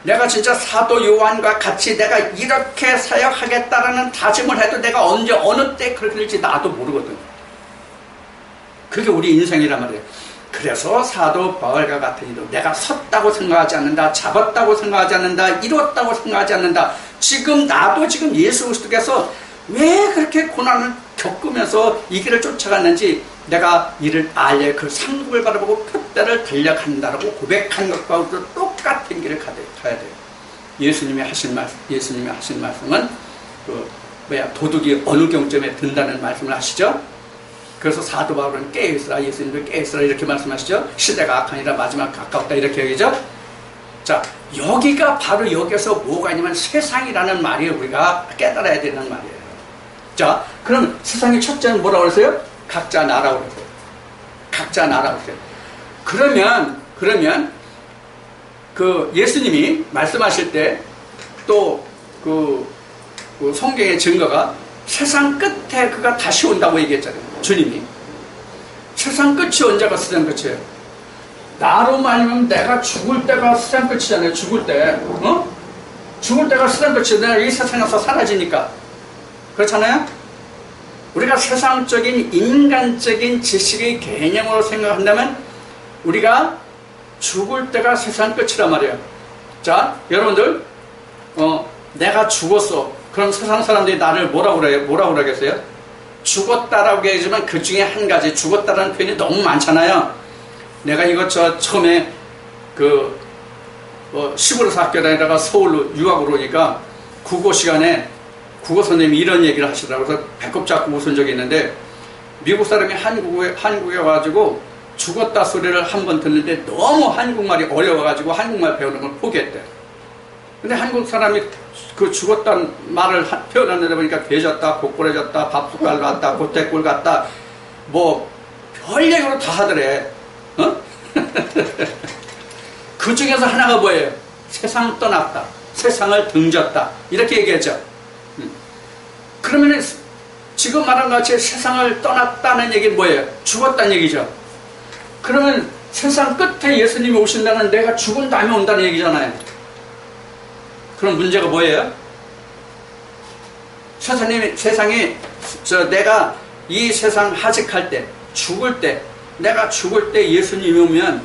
내가 진짜 사도 요한과 같이 내가 이렇게 사역하겠다라는 다짐을 해도 내가 언제 어느 때 그렇게 될지 나도 모르거든. 그게 우리 인생이란 말이에요. 그래서 사도 바울과 같은 이도 내가 섰다고 생각하지 않는다, 잡았다고 생각하지 않는다, 이뤘다고 생각하지 않는다. 나도 지금 예수 그리스도께서 왜 그렇게 고난을 겪으면서 이 길을 쫓아갔는지 내가 이를 알려 그 상급을 바라보고 표대를 달려간다라고 고백한 것과도 똑같은 길을 가야 돼요. 예수님이 하신 말씀은 도둑이 어느 경점에 든다는 말씀을 하시죠. 그래서 사도 바울은 깨어있으라, 예수님도 깨어있으라 이렇게 말씀하시죠. 시대가 악하니라 마지막 가까웠다 이렇게 얘기죠. 자, 여기가 바로 여기서 뭐가 있냐면 세상이라는 말이 우리가 깨달아야 되는 말이에요. 자, 그럼 세상의 첫째는 뭐라고 그랬어요? 각자 나라고 그랬어요. 각자 나라고 그랬어요. 그러면 그 예수님이 말씀하실 때 또 그 성경의 증거가 세상 끝에 그가 다시 온다고 얘기했잖아요. 주님이. 세상 끝이 언제가 세상 끝이에요? 나로 말하면 내가 죽을 때가 세상 끝이잖아요. 죽을 때. 죽을 때가 세상 끝이에요. 내가 이 세상에서 사라지니까. 그렇잖아요? 우리가 세상적인 인간적인 지식의 개념으로 생각한다면 우리가 죽을 때가 세상 끝이란 말이에요. 자, 여러분들 내가 죽었어. 그럼 세상 사람들이 나를 뭐라고 그러겠어요? 죽었다라고 얘기하지만 그 중에 한 가지, 죽었다라는 표현이 너무 많잖아요. 내가 이거 처음에 시골에서 학교 다니다가 서울로 유학을 오니까 국어 시간에 국어 선생님이 이런 얘기를 하시더라고요. 그래서 배꼽 잡고 웃은 적이 있는데, 미국 사람이 한국에 와가지고 죽었다 소리를 한 번 듣는데 너무 한국말이 어려워가지고 한국말 배우는 걸 포기했대. 근데 한국 사람이 그 죽었다는 말을 표현하는 데 보니까 괴졌다, 고꾸라졌다, 밥숟갈 갔다, 고태꿀 갔다, 뭐 별얘기로 다 하더래. 그 중에서 하나가 뭐예요? 세상 떠났다, 세상을 등졌다, 이렇게 얘기했죠. 그러면 지금 말한 것 같이 세상을 떠났다는 얘기는 뭐예요? 죽었다는 얘기죠. 그러면 세상 끝에 예수님이 오신다는, 내가 죽은 다음에 온다는 얘기잖아요. 그럼 문제가 뭐예요? 내가 이 세상 하직할 때, 죽을 때, 내가 죽을 때 예수님이 오면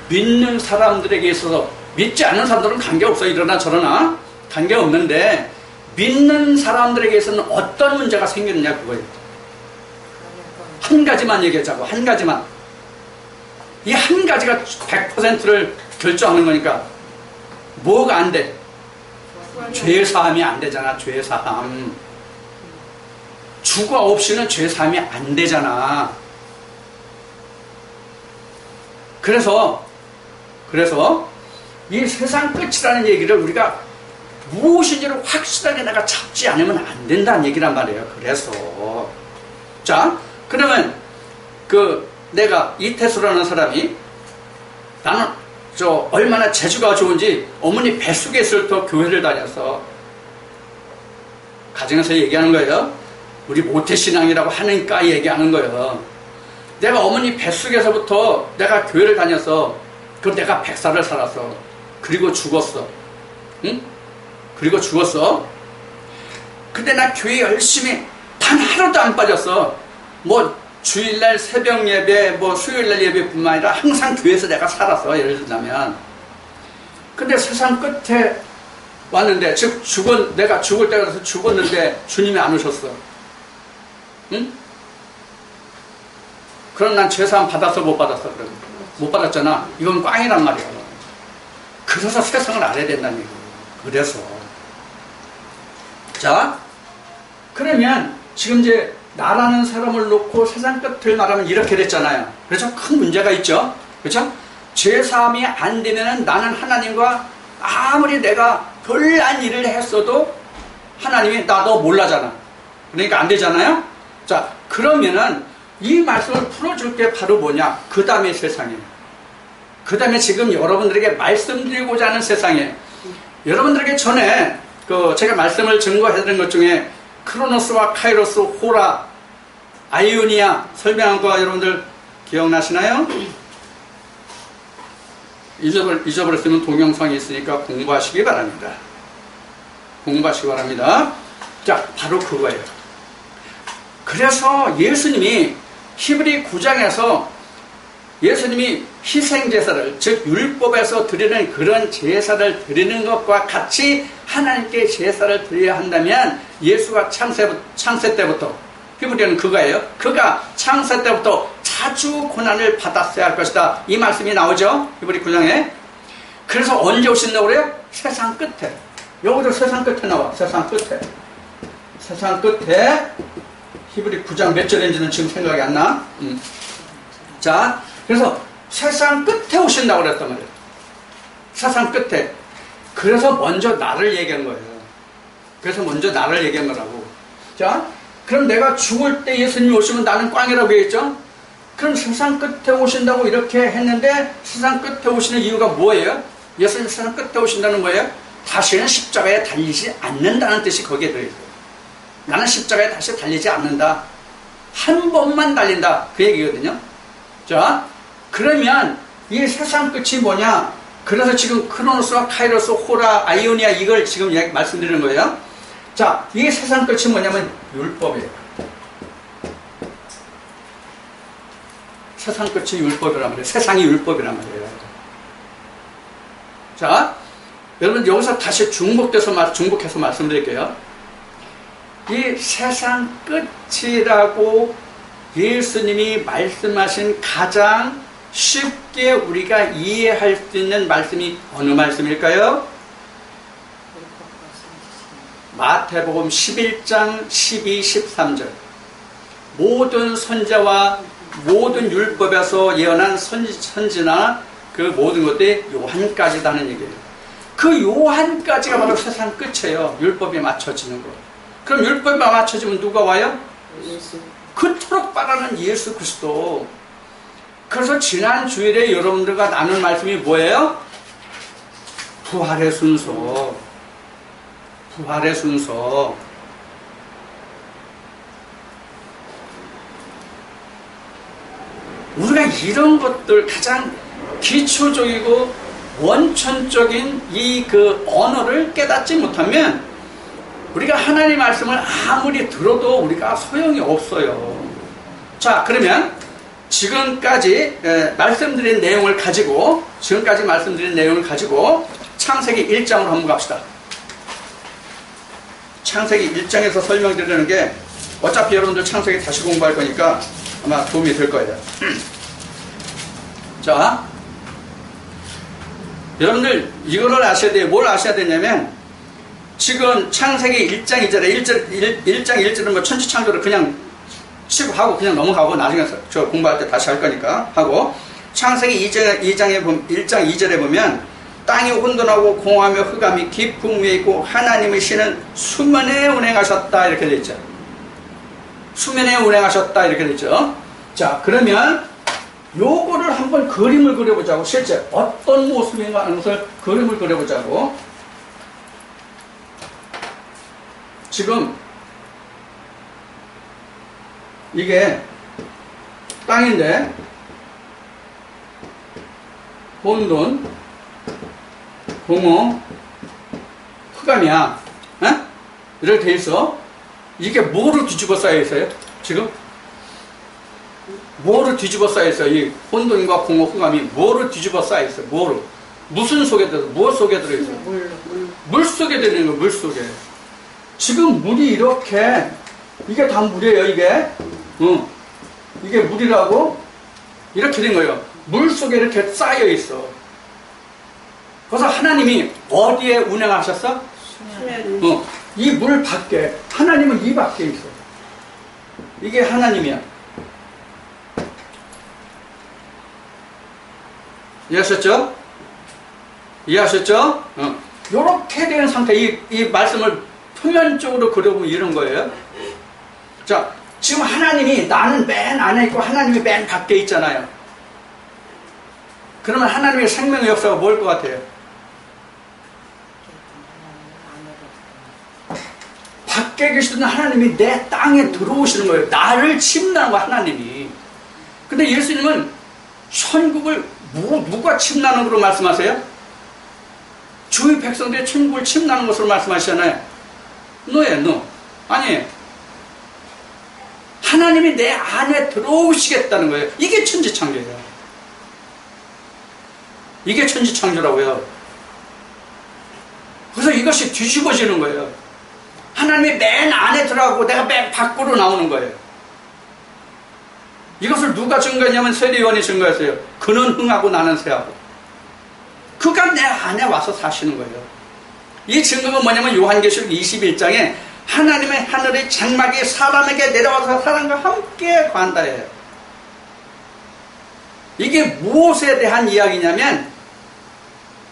믿는 사람들에게 있어서, 믿지 않는 사람들은 관계없어요. 이러나 저러나 관계없는데, 믿는 사람들에게서는 어떤 문제가 생기느냐, 그거예요. 한 가지만 얘기하자고. 한 가지만. 이 한 가지가 100%를 결정하는 거니까. 뭐가 안 돼? 죄사함이 안 되잖아. 죄사함. 주가 없이는 죄사함이 안 되잖아. 그래서 이 세상 끝이라는 얘기를 우리가 무엇인지를 확실하게 내가 잡지 않으면 안 된다는 얘기란 말이에요. 그래서 자, 그러면 내가 이태수라는 사람이, 나는 얼마나 재주가 좋은지 어머니 뱃속에 있을 때부터 교회를 다녔어. 가정에서 얘기하는 거예요. 우리 모태신앙이라고 하니까 얘기하는 거예요. 내가 어머니 뱃속에서부터 내가 교회를 다녔어. 그럼 내가 100살을 살았어. 그리고 죽었어. 응? 그리고 죽었어. 근데 나 교회 열심히 단 하루도 안 빠졌어. 뭐 주일날 새벽 예배, 뭐 수요일날 예배뿐만 아니라 항상 교회에서 내가 살았어. 예를 들자면. 근데 세상 끝에 왔는데, 즉 내가 죽을 때 가서 죽었는데 주님이 안 오셨어. 응? 그럼 난 죄사함 받았어, 못 받았어? 그럼 못 받았잖아. 이건 꽝이란 말이야. 그래서 세상을 알아야 된다는 얘기야. 그래서 자, 그러면 지금 이제 나라는 사람을 놓고 세상 끝을 말하면 이렇게 됐잖아요. 그렇죠? 큰 문제가 있죠. 그렇죠? 죄사함이 안 되면은 나는 하나님과 아무리 내가 별난 일을 했어도 하나님이 나 너 몰라잖아. 그러니까 안 되잖아요. 자, 그러면은 이 말씀을 풀어줄 게 바로 뭐냐? 그 다음에 세상이에요. 그 다음에 지금 여러분들에게 말씀드리고자 하는 세상이에요. 여러분들에게 전에 제가 말씀을 증거해드린 것 중에 크로노스와 카이로스, 호라, 아이오니아 설명한 거 여러분들 기억나시나요? 잊어버렸으면 동영상이 있으니까 공부하시기 바랍니다. 공부하시기 바랍니다. 자, 바로 그거예요. 그래서 예수님이 히브리 9장에서 예수님이 희생제사를, 즉 율법에서 드리는 그런 제사를 드리는 것과 같이 하나님께 제사를 드려야 한다면, 예수가 창세 때부터, 히브리어는 그거예요. 그가 창세 때부터 자주 고난을 받았어야 할 것이다. 이 말씀이 나오죠, 히브리 9장에. 그래서 언제 오신다고 그래요? 세상 끝에. 여기도 세상 끝에 나와. 세상 끝에. 세상 끝에. 히브리 9장 몇 절인지는 지금 생각이 안 나. 자, 그래서 세상 끝에 오신다고 그랬단 말이에요. 세상 끝에. 그래서 먼저 나를 얘기한 거예요. 그래서 먼저 나를 얘기한 거라고. 자, 그럼 내가 죽을 때 예수님이 오시면 나는 꽝이라고 했죠? 그럼 세상 끝에 오신다고 이렇게 했는데 세상 끝에 오시는 이유가 뭐예요? 예수님 세상 끝에 오신다는 거예요? 다시는 십자가에 달리지 않는다는 뜻이 거기에 들어있어요. 나는 십자가에 다시 달리지 않는다. 한 번만 달린다. 그 얘기거든요. 자, 그러면 이 세상 끝이 뭐냐? 그래서 지금 크로노스와 카이로스, 호라, 아이오니아 이걸 지금 말씀드리는 거예요. 자, 이 세상 끝이 뭐냐면 율법이에요. 세상 끝이 율법이란 말이에요. 세상이 율법이란 말이에요. 자, 여러분 여기서 다시 중복해서 말씀드릴게요. 이 세상 끝이라고 예수님이 말씀하신 가장 쉽게 우리가 이해할 수 있는 말씀이 어느 말씀일까요? 마태복음 11장 12, 13절. 모든 선자와 모든 율법에서 예언한 선지나 그 모든 것들이 요한까지다 하는 얘기예요. 그 요한까지가 바로 세상 끝이에요. 율법에 맞춰지는 거. 그럼 율법에 맞춰지면 누가 와요? 예수. 그토록 바라는 예수 그리스도. 그래서 지난 주일에 여러분들과 나눈 말씀이 뭐예요? 부활의 순서. 부활의 순서. 우리가 이런 것들 가장 기초적이고 원천적인 이 그 언어를 깨닫지 못하면 우리가 하나님의 말씀을 아무리 들어도 우리가 소용이 없어요. 자, 그러면 지금까지 말씀드린 내용을 가지고 창세기 1장으로 한번 갑시다. 창세기 1장에서 설명드리는 게 어차피 여러분들 창세기 다시 공부할 거니까 아마 도움이 될 거예요. 자, 여러분들 이거를 아셔야 돼요. 뭘 아셔야 되냐면 지금 창세기 1장 2절에 1장 1절은 뭐 천지창조를 그냥 치고 하고 그냥 넘어가고 나중에 저 공부할 때 다시 할 거니까 하고, 창세기 1장 2절에 보면 땅이 혼돈하고 공허하며 흑암이 깊은 위에 있고 하나님의 신은 수면에 운행하셨다 이렇게 되어 있죠. 수면에 운행하셨다 이렇게 되어 있죠. 자, 그러면 요거를 한번 그림을 그려보자고. 실제 어떤 모습인가 하는 것을 그림을 그려보자고. 지금 이게 땅인데 혼돈, 공허, 흑암이야. 이렇게 돼 있어. 이게 뭐로 뒤집어 쌓여 있어요? 지금 뭐로 뒤집어 쌓여 있어요? 이 혼돈과 공허, 흑암이 뭐로 뒤집어 쌓여 있어요? 뭐로? 무슨 속에 들어? 뭐 속에 들어 있어요? 물 속에 들어있는 거예요. 물 속에. 지금 물이 이렇게, 이게 다 물이에요. 이게 이게 물이라고 이렇게 된 거예요. 물 속에 이렇게 쌓여 있어. 그래서 하나님이 어디에 운행하셨어? 이 물 밖에. 하나님은 이 밖에 있어. 이게 하나님이야. 이해하셨죠? 이해하셨죠? 요렇게 된 상태. 이 말씀을 표면적으로 그려보면 이런 거예요. 자, 지금 하나님이 나는 맨 안에 있고 하나님이 맨 밖에 있잖아요. 그러면 하나님의 생명의 역사가 뭘 것 같아요? 밖에 계시던 하나님이 내 땅에 들어오시는 거예요. 나를 침략한 거 하나님이. 근데 예수님은 천국을 누가 침략하는 것으로 말씀하세요? 주의 백성들의 천국을 침략하는 것으로 말씀하시잖아요. 너예요, 너. 아니에요. 하나님이 내 안에 들어오시겠다는 거예요. 이게 천지창조예요. 이게 천지창조라고요. 그래서 이것이 뒤집어지는 거예요. 하나님이 맨 안에 들어가고 내가 맨 밖으로 나오는 거예요. 이것을 누가 증거했냐면 세례요한이 증거했어요. 그는 흥하고 나는 쇠하고. 그가 내 안에 와서 사시는 거예요. 이 증거가 뭐냐면 요한계시록 21장에 하나님의 하늘의 장막이 사람에게 내려와서 사람과 함께 관다해요. 이게 무엇에 대한 이야기냐면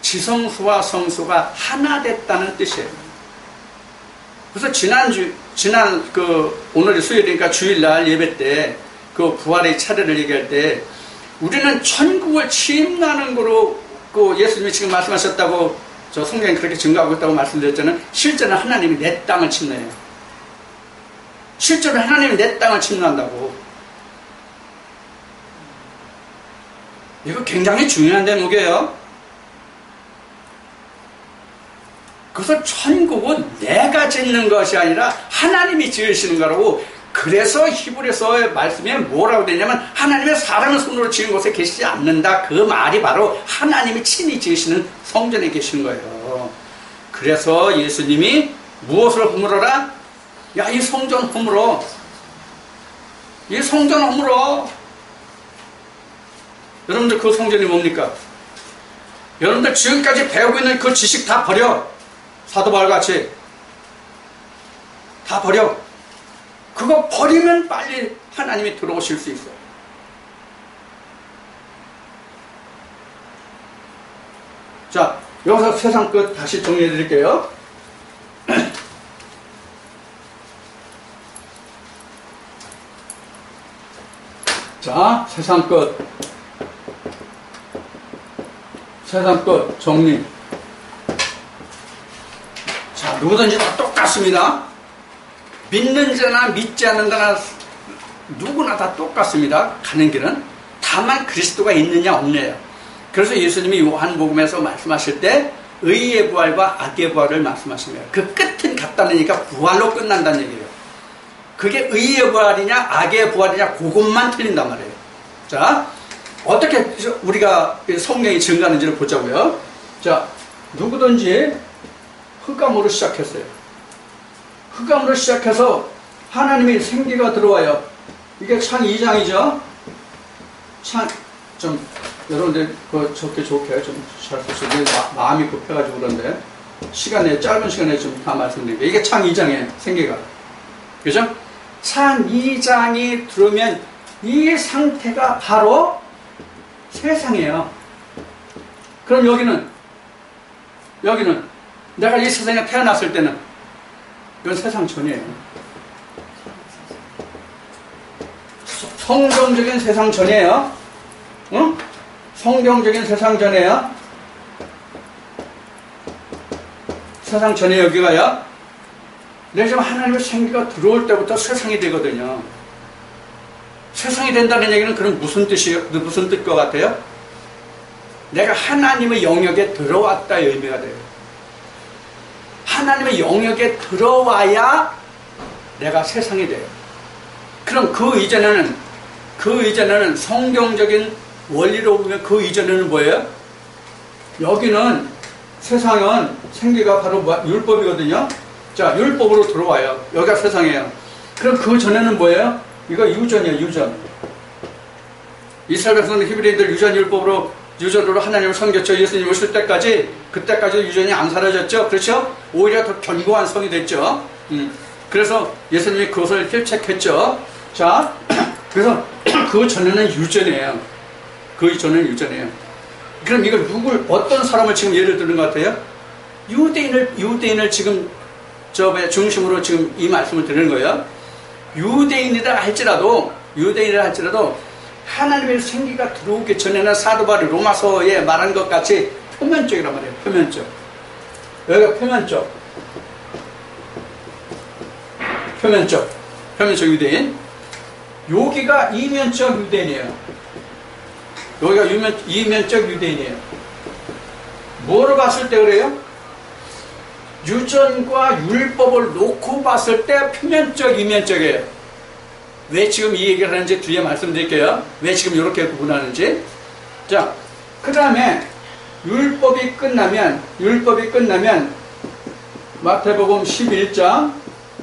지성소와 성소가 하나 됐다는 뜻이에요. 그래서 오늘이 수요일이니까 주일날 예배 때 그 부활의 차례를 얘기할 때 우리는 천국을 침노하는 거로 그 예수님이 지금 말씀하셨다고 저 성경에 그렇게 증거하고 있다고 말씀드렸잖아요. 실제는 하나님이 내 땅을 침노해요. 실제로 하나님이 내 땅을 침노한다고. 이거 굉장히 중요한 대목이에요. 그래서 천국은 내가 짓는 것이 아니라 하나님이 지으시는 거라고. 그래서 히브리서의 말씀에 뭐라고 되냐면 하나님의 사람의 손으로 지은 곳에 계시지 않는다. 그 말이 바로 하나님이 친히 지으시는 성전에 계시는 거예요. 그래서 예수님이 무엇을 허물어라? 야, 이 성전 허물어. 이 성전 허물어. 여러분들 그 성전이 뭡니까? 여러분들 지금까지 배우고 있는 그 지식 다 버려. 사도 바울같이 다 버려. 그거 버리면 빨리 하나님이 들어오실 수 있어요. 자, 여기서 세상 끝 다시 정리해 드릴게요. 자, 세상 끝 정리. 자, 누구든지 다 똑같습니다. 믿는 자나 믿지 않는 자나 누구나 다 똑같습니다. 가는 길은. 다만 그리스도가 있느냐 없느냐. 그래서 예수님이 요한복음에서 말씀하실 때 의의 부활과 악의 부활을 말씀하십니다. 그 끝은 같다니까 부활로 끝난다는 얘기예요. 그게 의의 부활이냐 악의 부활이냐 그것만 틀린단 말이에요. 자, 어떻게 우리가 성경이 증가하는지를 보자고요. 자, 누구든지 흑암으로 시작했어요. 흑암으로 시작해서 하나님의 생기가 들어와요. 이게 창 2장이죠. 여러분들 적게 좋게 좀 잘 보시고 마음이 급해가지고 그런데 짧은 시간에 좀 다 말씀드릴게요. 이게 창 2장이에요. 생기가. 그죠? 창 2장이 들으면 이 상태가 바로 세상이에요. 그럼 여기는 내가 이 세상에 태어났을 때는 이건 세상 전이에요. 성경적인 세상 전이에요. 응? 성경적인 세상 전이에요. 세상 전에 여기가요. 내가 지금 하나님의 생기가 들어올 때부터 세상이 되거든요. 세상이 된다는 얘기는 그럼 무슨 뜻 것 같아요? 내가 하나님의 영역에 들어왔다의 의미가 돼요. 하나님의 영역에 들어와야 내가 세상이 돼요. 그럼 그 이전에는 성경적인 원리로 보면 그 이전에는 뭐예요? 여기는 세상은 생기가 바로 율법이거든요. 자, 율법으로 들어와요. 여기가 세상이에요. 그럼 그 전에는 뭐예요? 이거 유전이에요. 유전. 이스라엘 백성은 히브리인들 유전으로 하나님을 섬겼죠. 예수님 오실 때까지. 그때까지 유전이 안 사라졌죠. 그렇죠? 오히려 더 견고한 성이 됐죠. 그래서 예수님이 그것을 힐책했죠. 자, 그래서 그 전에는 유전이에요. 그 전에는 유전이에요. 그럼 이걸 어떤 사람을 지금 예를 드는 것 같아요? 유대인을 지금 중심으로 지금 이 말씀을 드리는 거예요. 유대인이라 할지라도 하나님의 생기가 들어오기 전에는 사도 바울이 로마서에 말한 것 같이 표면적이란 말이에요. 표면적. 여기가 표면적 유대인. 여기가 이면적 유대인이에요. 여기가 이면적 유대인이에요. 뭐로 봤을 때 그래요? 유전과 율법을 놓고 봤을 때 표면적, 이면적이에요. 왜 지금 이 얘기를 하는지 뒤에 말씀드릴게요. 왜 지금 이렇게 구분하는지. 자, 그 다음에 율법이 끝나면 마태복음 11장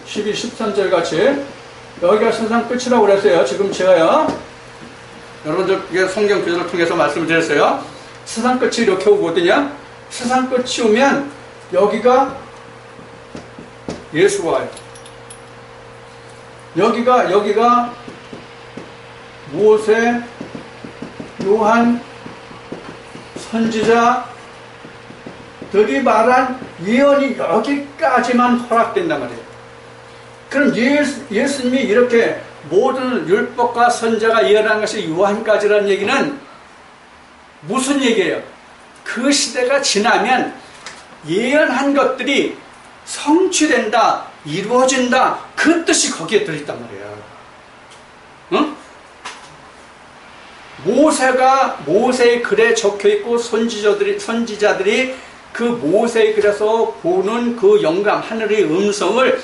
12, 13절 같이 여기가 세상 끝이라고 그랬어요. 지금 제가요, 여러분들 성경 구절을 통해서 말씀을 드렸어요. 세상 끝이 이렇게 오거든요. 세상 끝이 오면 여기가 예수가 와요. 여기가 모세, 요한, 선지자들이 말한 예언이 여기까지만 허락된단 말이에요. 그럼 예수님이 이렇게 모든 율법과 선자가 예언한 것이 요한까지라는 얘기는 무슨 얘기예요? 그 시대가 지나면 예언한 것들이 성취된다, 이루어진다, 그 뜻이 거기에 들어있단 말이에요. 응? 모세의 글에 적혀있고 선지자들이 그 모세의 글에서 보는 그 영감, 하늘의 음성을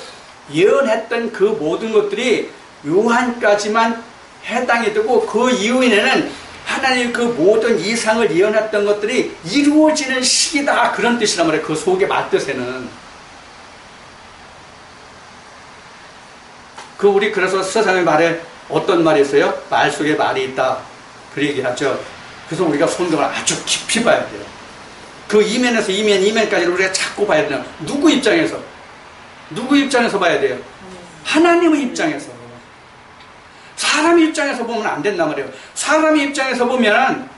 예언했던 그 모든 것들이 요한까지만 해당이 되고, 그 이후에는 하나님 그 모든 이상을 예언했던 것들이 이루어지는 시기다, 그런 뜻이란 말이에요. 그 속에 맞뜻에는. 우리 그래서 세상의 말에 어떤 말이 있어요? 말 속에 말이 있다, 그 얘기하죠. 그래서 우리가 성경을 아주 깊이 봐야 돼요. 그 이면에서 이면까지를 우리가 자꾸 봐야 돼요. 누구 입장에서 봐야 돼요? 하나님의 입장에서. 사람 입장에서 보면 안 된단 말이에요. 사람의 입장에서 보면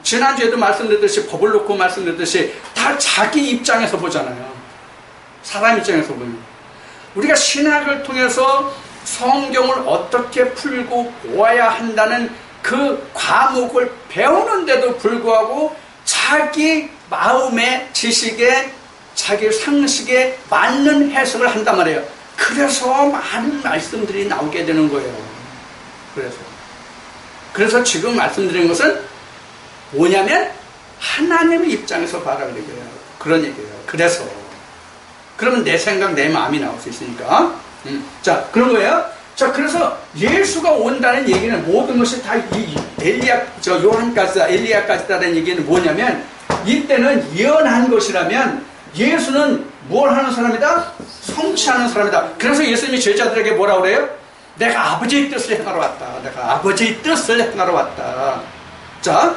지난주에도 말씀드렸듯이, 법을 놓고 말씀드렸듯이 다 자기 입장에서 보잖아요. 사람 입장에서 보면. 우리가 신학을 통해서 성경을 어떻게 풀고 보아야 한다는 그 과목을 배우는데도 불구하고 자기 마음의 지식에, 자기 상식에 맞는 해석을 한단 말이에요. 그래서 많은 말씀들이 나오게 되는 거예요. 그래서 지금 말씀드린 것은 뭐냐면 하나님의 입장에서 봐라, 그런 얘기예요. 그래서 그러면 내 생각, 내 마음이 나올 수 있으니까. 자, 그런 거예요. 자, 그래서 예수가 온다는 얘기는 모든 것이 다 엘리야까지다라는 얘기는 뭐냐면, 이때는 예언한 것이라면 예수는 뭘 하는 사람이다? 성취하는 사람이다. 그래서 예수님이 제자들에게 뭐라고 그래요? 내가 아버지의 뜻을 행하러 왔다. 내가 아버지의 뜻을 행하러 왔다. 자,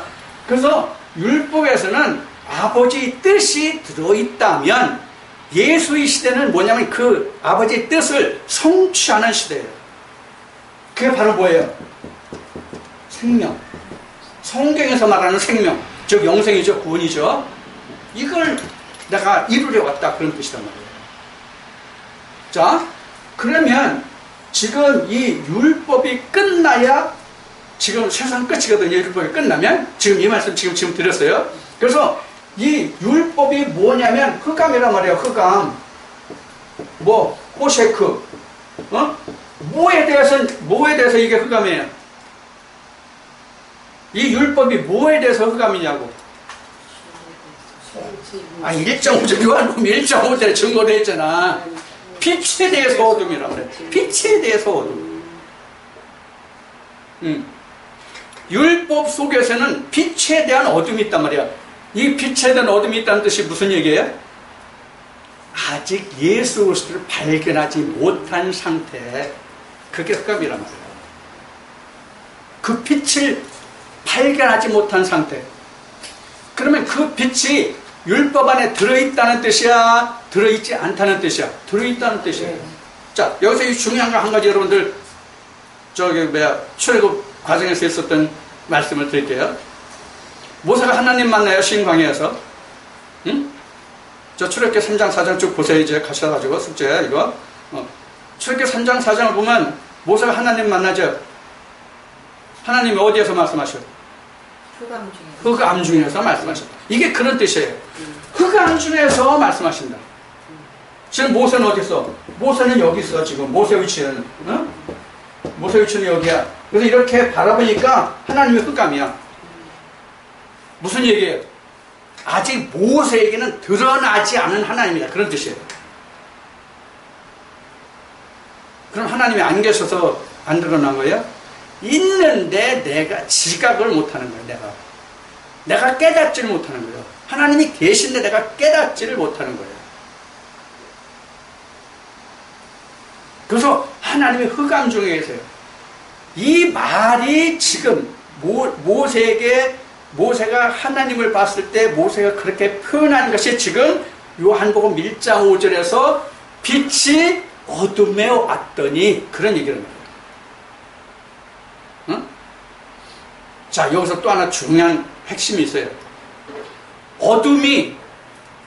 그래서 율법에서는 아버지의 뜻이 들어있다면 예수의 시대는 뭐냐면 그 아버지의 뜻을 성취하는 시대예요. 그게 바로 뭐예요? 생명. 성경에서 말하는 생명, 즉 영생이죠, 구원이죠. 이걸 내가 이루려 왔다, 그런 뜻이란 말이에요. 자, 그러면 지금 이 율법이 끝나야 지금 세상 끝이거든요. 율법이 끝나면. 지금 이 말씀 지금 드렸어요. 그래서 이 율법이 뭐냐면 흑암이란 말이에요. 흑암. 호세크. 뭐에 대해서 이게 흑암이에요? 이 율법이 뭐에 대해서 흑암이냐고. 1.5절, 요한복음 1.5절에 증거되어 있잖아. 빛에 대해서 어둠이라고 그래. 빛에 대해서 어둠. 율법 속에서는 빛에 대한 어둠이 있단 말이야. 이 빛에 대한 어둠이 있다는 뜻이 무슨 얘기예요? 아직 예수 그리스도를 발견하지 못한 상태. 그게 흑암이란 말이에요. 그 빛을 발견하지 못한 상태. 그러면 그 빛이 율법 안에 들어있다는 뜻이야? 들어있지 않다는 뜻이야? 들어있다는 뜻이야. 자, 여기서 이 중요한 거 한 가지 여러분들 출애굽 과정에서 있었던 말씀을 드릴게요. 모세가 하나님 만나요, 신광야에서. 응? 저 출애굽기 3장 4장 쭉 보세요. 이제 가셔가지고 숙제 이거. 출애굽기 3장 4장을 보면 모세가 하나님 만나죠. 하나님이 어디에서 말씀하셔요? 흑암 중에서 말씀하셨다. 이게 그런 뜻이에요. 흑암 중에서 말씀하신다. 지금 모세는 어디 있어? 모세는 여기 있어. 지금 모세 위치는. 모세 위치는 여기야. 그래서 이렇게 바라보니까 하나님이 흑암이야. 무슨 얘기예요? 아직 모세에게는 드러나지 않은 하나님이다, 그런 뜻이에요. 그럼 하나님이 안 계셔서 안 드러난 거예요? 있는데 내가 지각을 못하는 거예요. 내가 깨닫지를 못하는 거예요. 하나님이 계신데 내가 깨닫지를 못하는 거예요. 그래서 하나님이 흑암 중에 계세요. 이 말이 지금 모세가 하나님을 봤을 때 모세가 그렇게 표현한 것이 지금 요한복음 1장 5절에서 빛이 어둠에 왔더니, 그런 얘기를 합니다. 응? 자, 여기서 또 하나 중요한 핵심이 있어요. 어둠이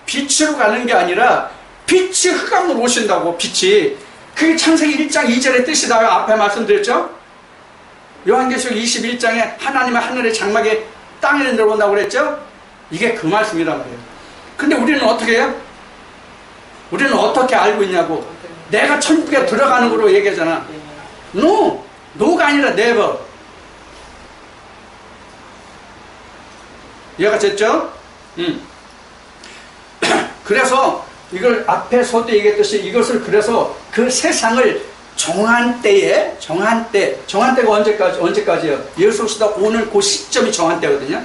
빛으로 가는 게 아니라 빛이 흑암으로 오신다고. 빛이 그게 창세기 1장 2절의 뜻이다. 앞에 말씀드렸죠? 요한계시록 21장에 하나님의 하늘의 장막에 땅에 내려온다고 그랬죠? 이게 그 말씀이란 말이에요. 근데 우리는 어떻게 해요? 우리는 어떻게 알고 있냐고. 내가 천국에 들어가는 거로 얘기하잖아. No! no가 아니라 never. 이해가 됐죠? 그래서 이걸 앞에서도 얘기했듯이 이것을 그래서 그 세상을 정한 때가 언제까지요? 예수 그리스도 오늘 그 시점이 정한 때거든요.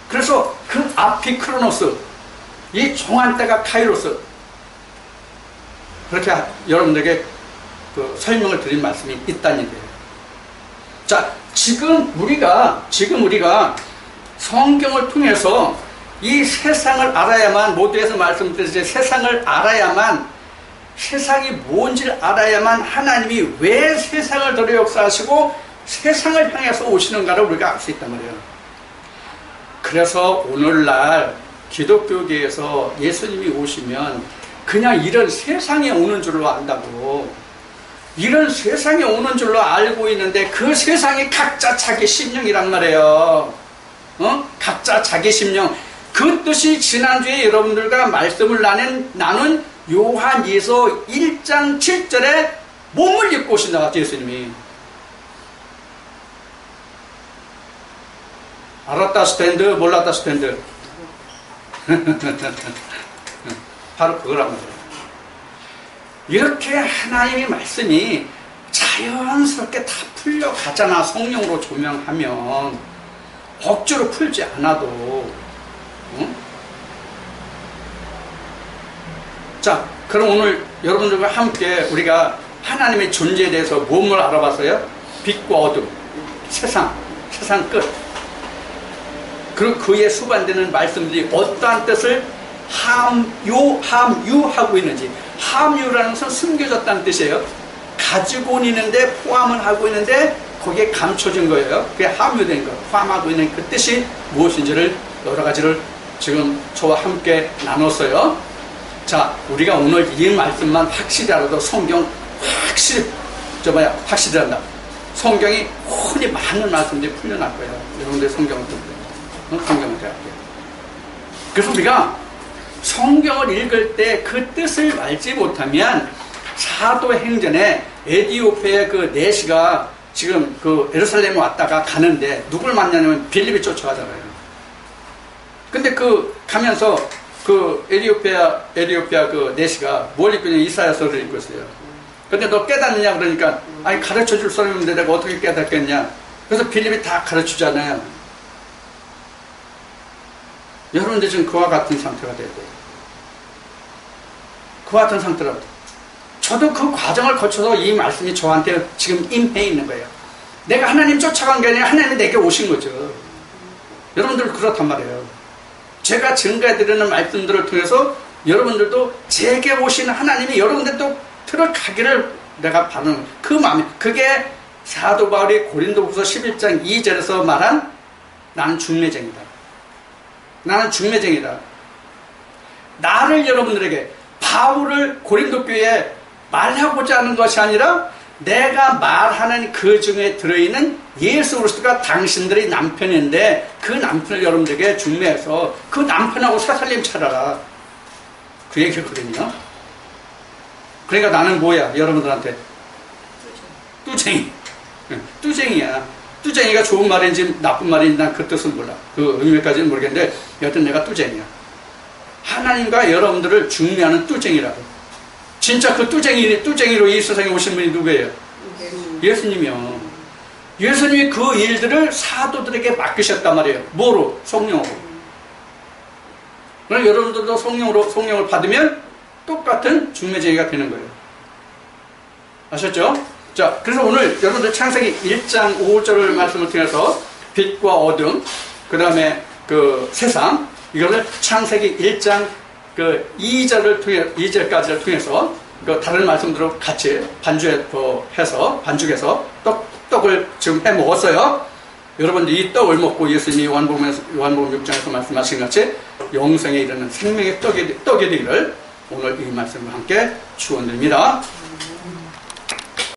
그래서 그 앞이 크로노스, 이 정한 때가 카이로스. 그렇게 여러분들에게 그 설명을 드린 말씀이 있다는 얘기예요. 자, 지금 우리가 성경을 통해서 이 세상을 알아야만, 모두에서 말씀드렸듯이 세상을 알아야만, 세상이 뭔지를 알아야만 하나님이 왜 세상을 들여 역사하시고 세상을 향해서 오시는가를 우리가 알 수 있단 말이에요. 그래서 오늘날 기독교계에서 예수님이 오시면 그냥 이런 세상에 오는 줄로 안다고, 이런 세상에 오는 줄로 알고 있는데 그 세상이 각자 자기 심령이란 말이에요. 각자 자기 심령. 그 뜻이 지난주에 여러분들과 말씀을 나눈 요한예서 1장 7절에 몸을 입고 오신다. 예수님이. 알았다 스탠드, 몰랐다 스탠드. 바로 그거란 말이에요. 이렇게 하나님의 말씀이 자연스럽게 다 풀려가잖아. 성령으로 조명하면. 억지로 풀지 않아도. 응? 자, 그럼 오늘 여러분들과 함께 우리가 하나님의 존재에 대해서 무엇을 알아봤어요? 빛과 어둠, 세상 끝. 그리고 그에 수반되는 말씀들이 어떠한 뜻을 함유하고 있는지. 함유라는 것은 숨겨졌다는 뜻이에요. 가지고 있는데 포함을 하고 있는데 거기에 감춰진 거예요. 그게 함유된 거, 포함하고 있는 그 뜻이 무엇인지를 여러 가지를 지금 저와 함께 나눴어요. 자, 우리가 오늘 이 말씀만 확실히 알아도 성경 확실히 한다. 성경이 흔히 많은 말씀들이 풀려날 거예요. 여러분들 성경을 대할게요. 그래서 우리가 성경을 읽을 때 그 뜻을 알지 못하면 사도행전에 에디오피아의 그 내시가 지금 그 예루살렘에 왔다가 가는데 누굴 만나냐면 빌립이 쫓아가잖아요. 근데 그 가면서 그 에디오피아 그 내시가 뭘 읽고 있냐, 이사야서를 읽고 있어요. 근데 너 깨닫느냐 그러니까 아니 가르쳐 줄 사람인데 내가 어떻게 깨닫겠냐. 그래서 빌립이 다 가르치잖아요. 여러분들 지금 그와 같은 상태가 돼야 돼요. 그와 같은 상태라고. 저도 그 과정을 거쳐서 이 말씀이 저한테 지금 임해 있는 거예요. 내가 하나님 쫓아간 게 아니라 하나님이 내게 오신 거죠. 여러분들 그렇단 말이에요. 제가 증거해드리는 말씀들을 통해서 여러분들도 제게 오신 하나님이 여러분들도 들어가기를 내가 바라는 그 마음이, 그게 사도 바울이 고린도후서 11장 2절에서 말한 나는 중매쟁이다. 나는 중매쟁이다. 나를 여러분들에게, 바울을 고린도 교회에 말하고자 하는 것이 아니라 내가 말하는 그 중에 들어있는 예수 그리스도가 당신들의 남편인데 그 남편을 여러분들에게 중매해서 그 남편하고 새살림 차려라. 그 얘기거든요. 그러니까 나는 뭐야? 여러분들한테 뚜쟁이. 뚜쟁이야. 뚜쟁이가 좋은 말인지 나쁜 말인지 난 그 뜻은 몰라. 그 의미까지는 모르겠는데 여튼 내가 뚜쟁이야. 하나님과 여러분들을 중매하는 뚜쟁이라고. 진짜 그 뚜쟁이로 이 세상에 오신 분이 누구예요? 예수님이요. 예수님이 그 일들을 사도들에게 맡기셨단 말이에요. 뭐로? 성령으로. 그럼 여러분들도 성령을 받으면 똑같은 중매쟁이가 되는 거예요. 아셨죠? 자, 그래서 오늘 여러분들 창세기 1장 5절을 말씀을 통해서 빛과 어둠, 그 다음에 그 세상, 이거를 창세기 1장 그 2절까지를 통해서 그 다른 말씀들로 같이 반죽해서 떡을 지금 해 먹었어요. 여러분들 이 떡을 먹고 예수님이 요한복음 6장에서 말씀하신 같이 영생에 이르는 생명의 떡이 되기를 오늘 이 말씀과 함께 축원드립니다.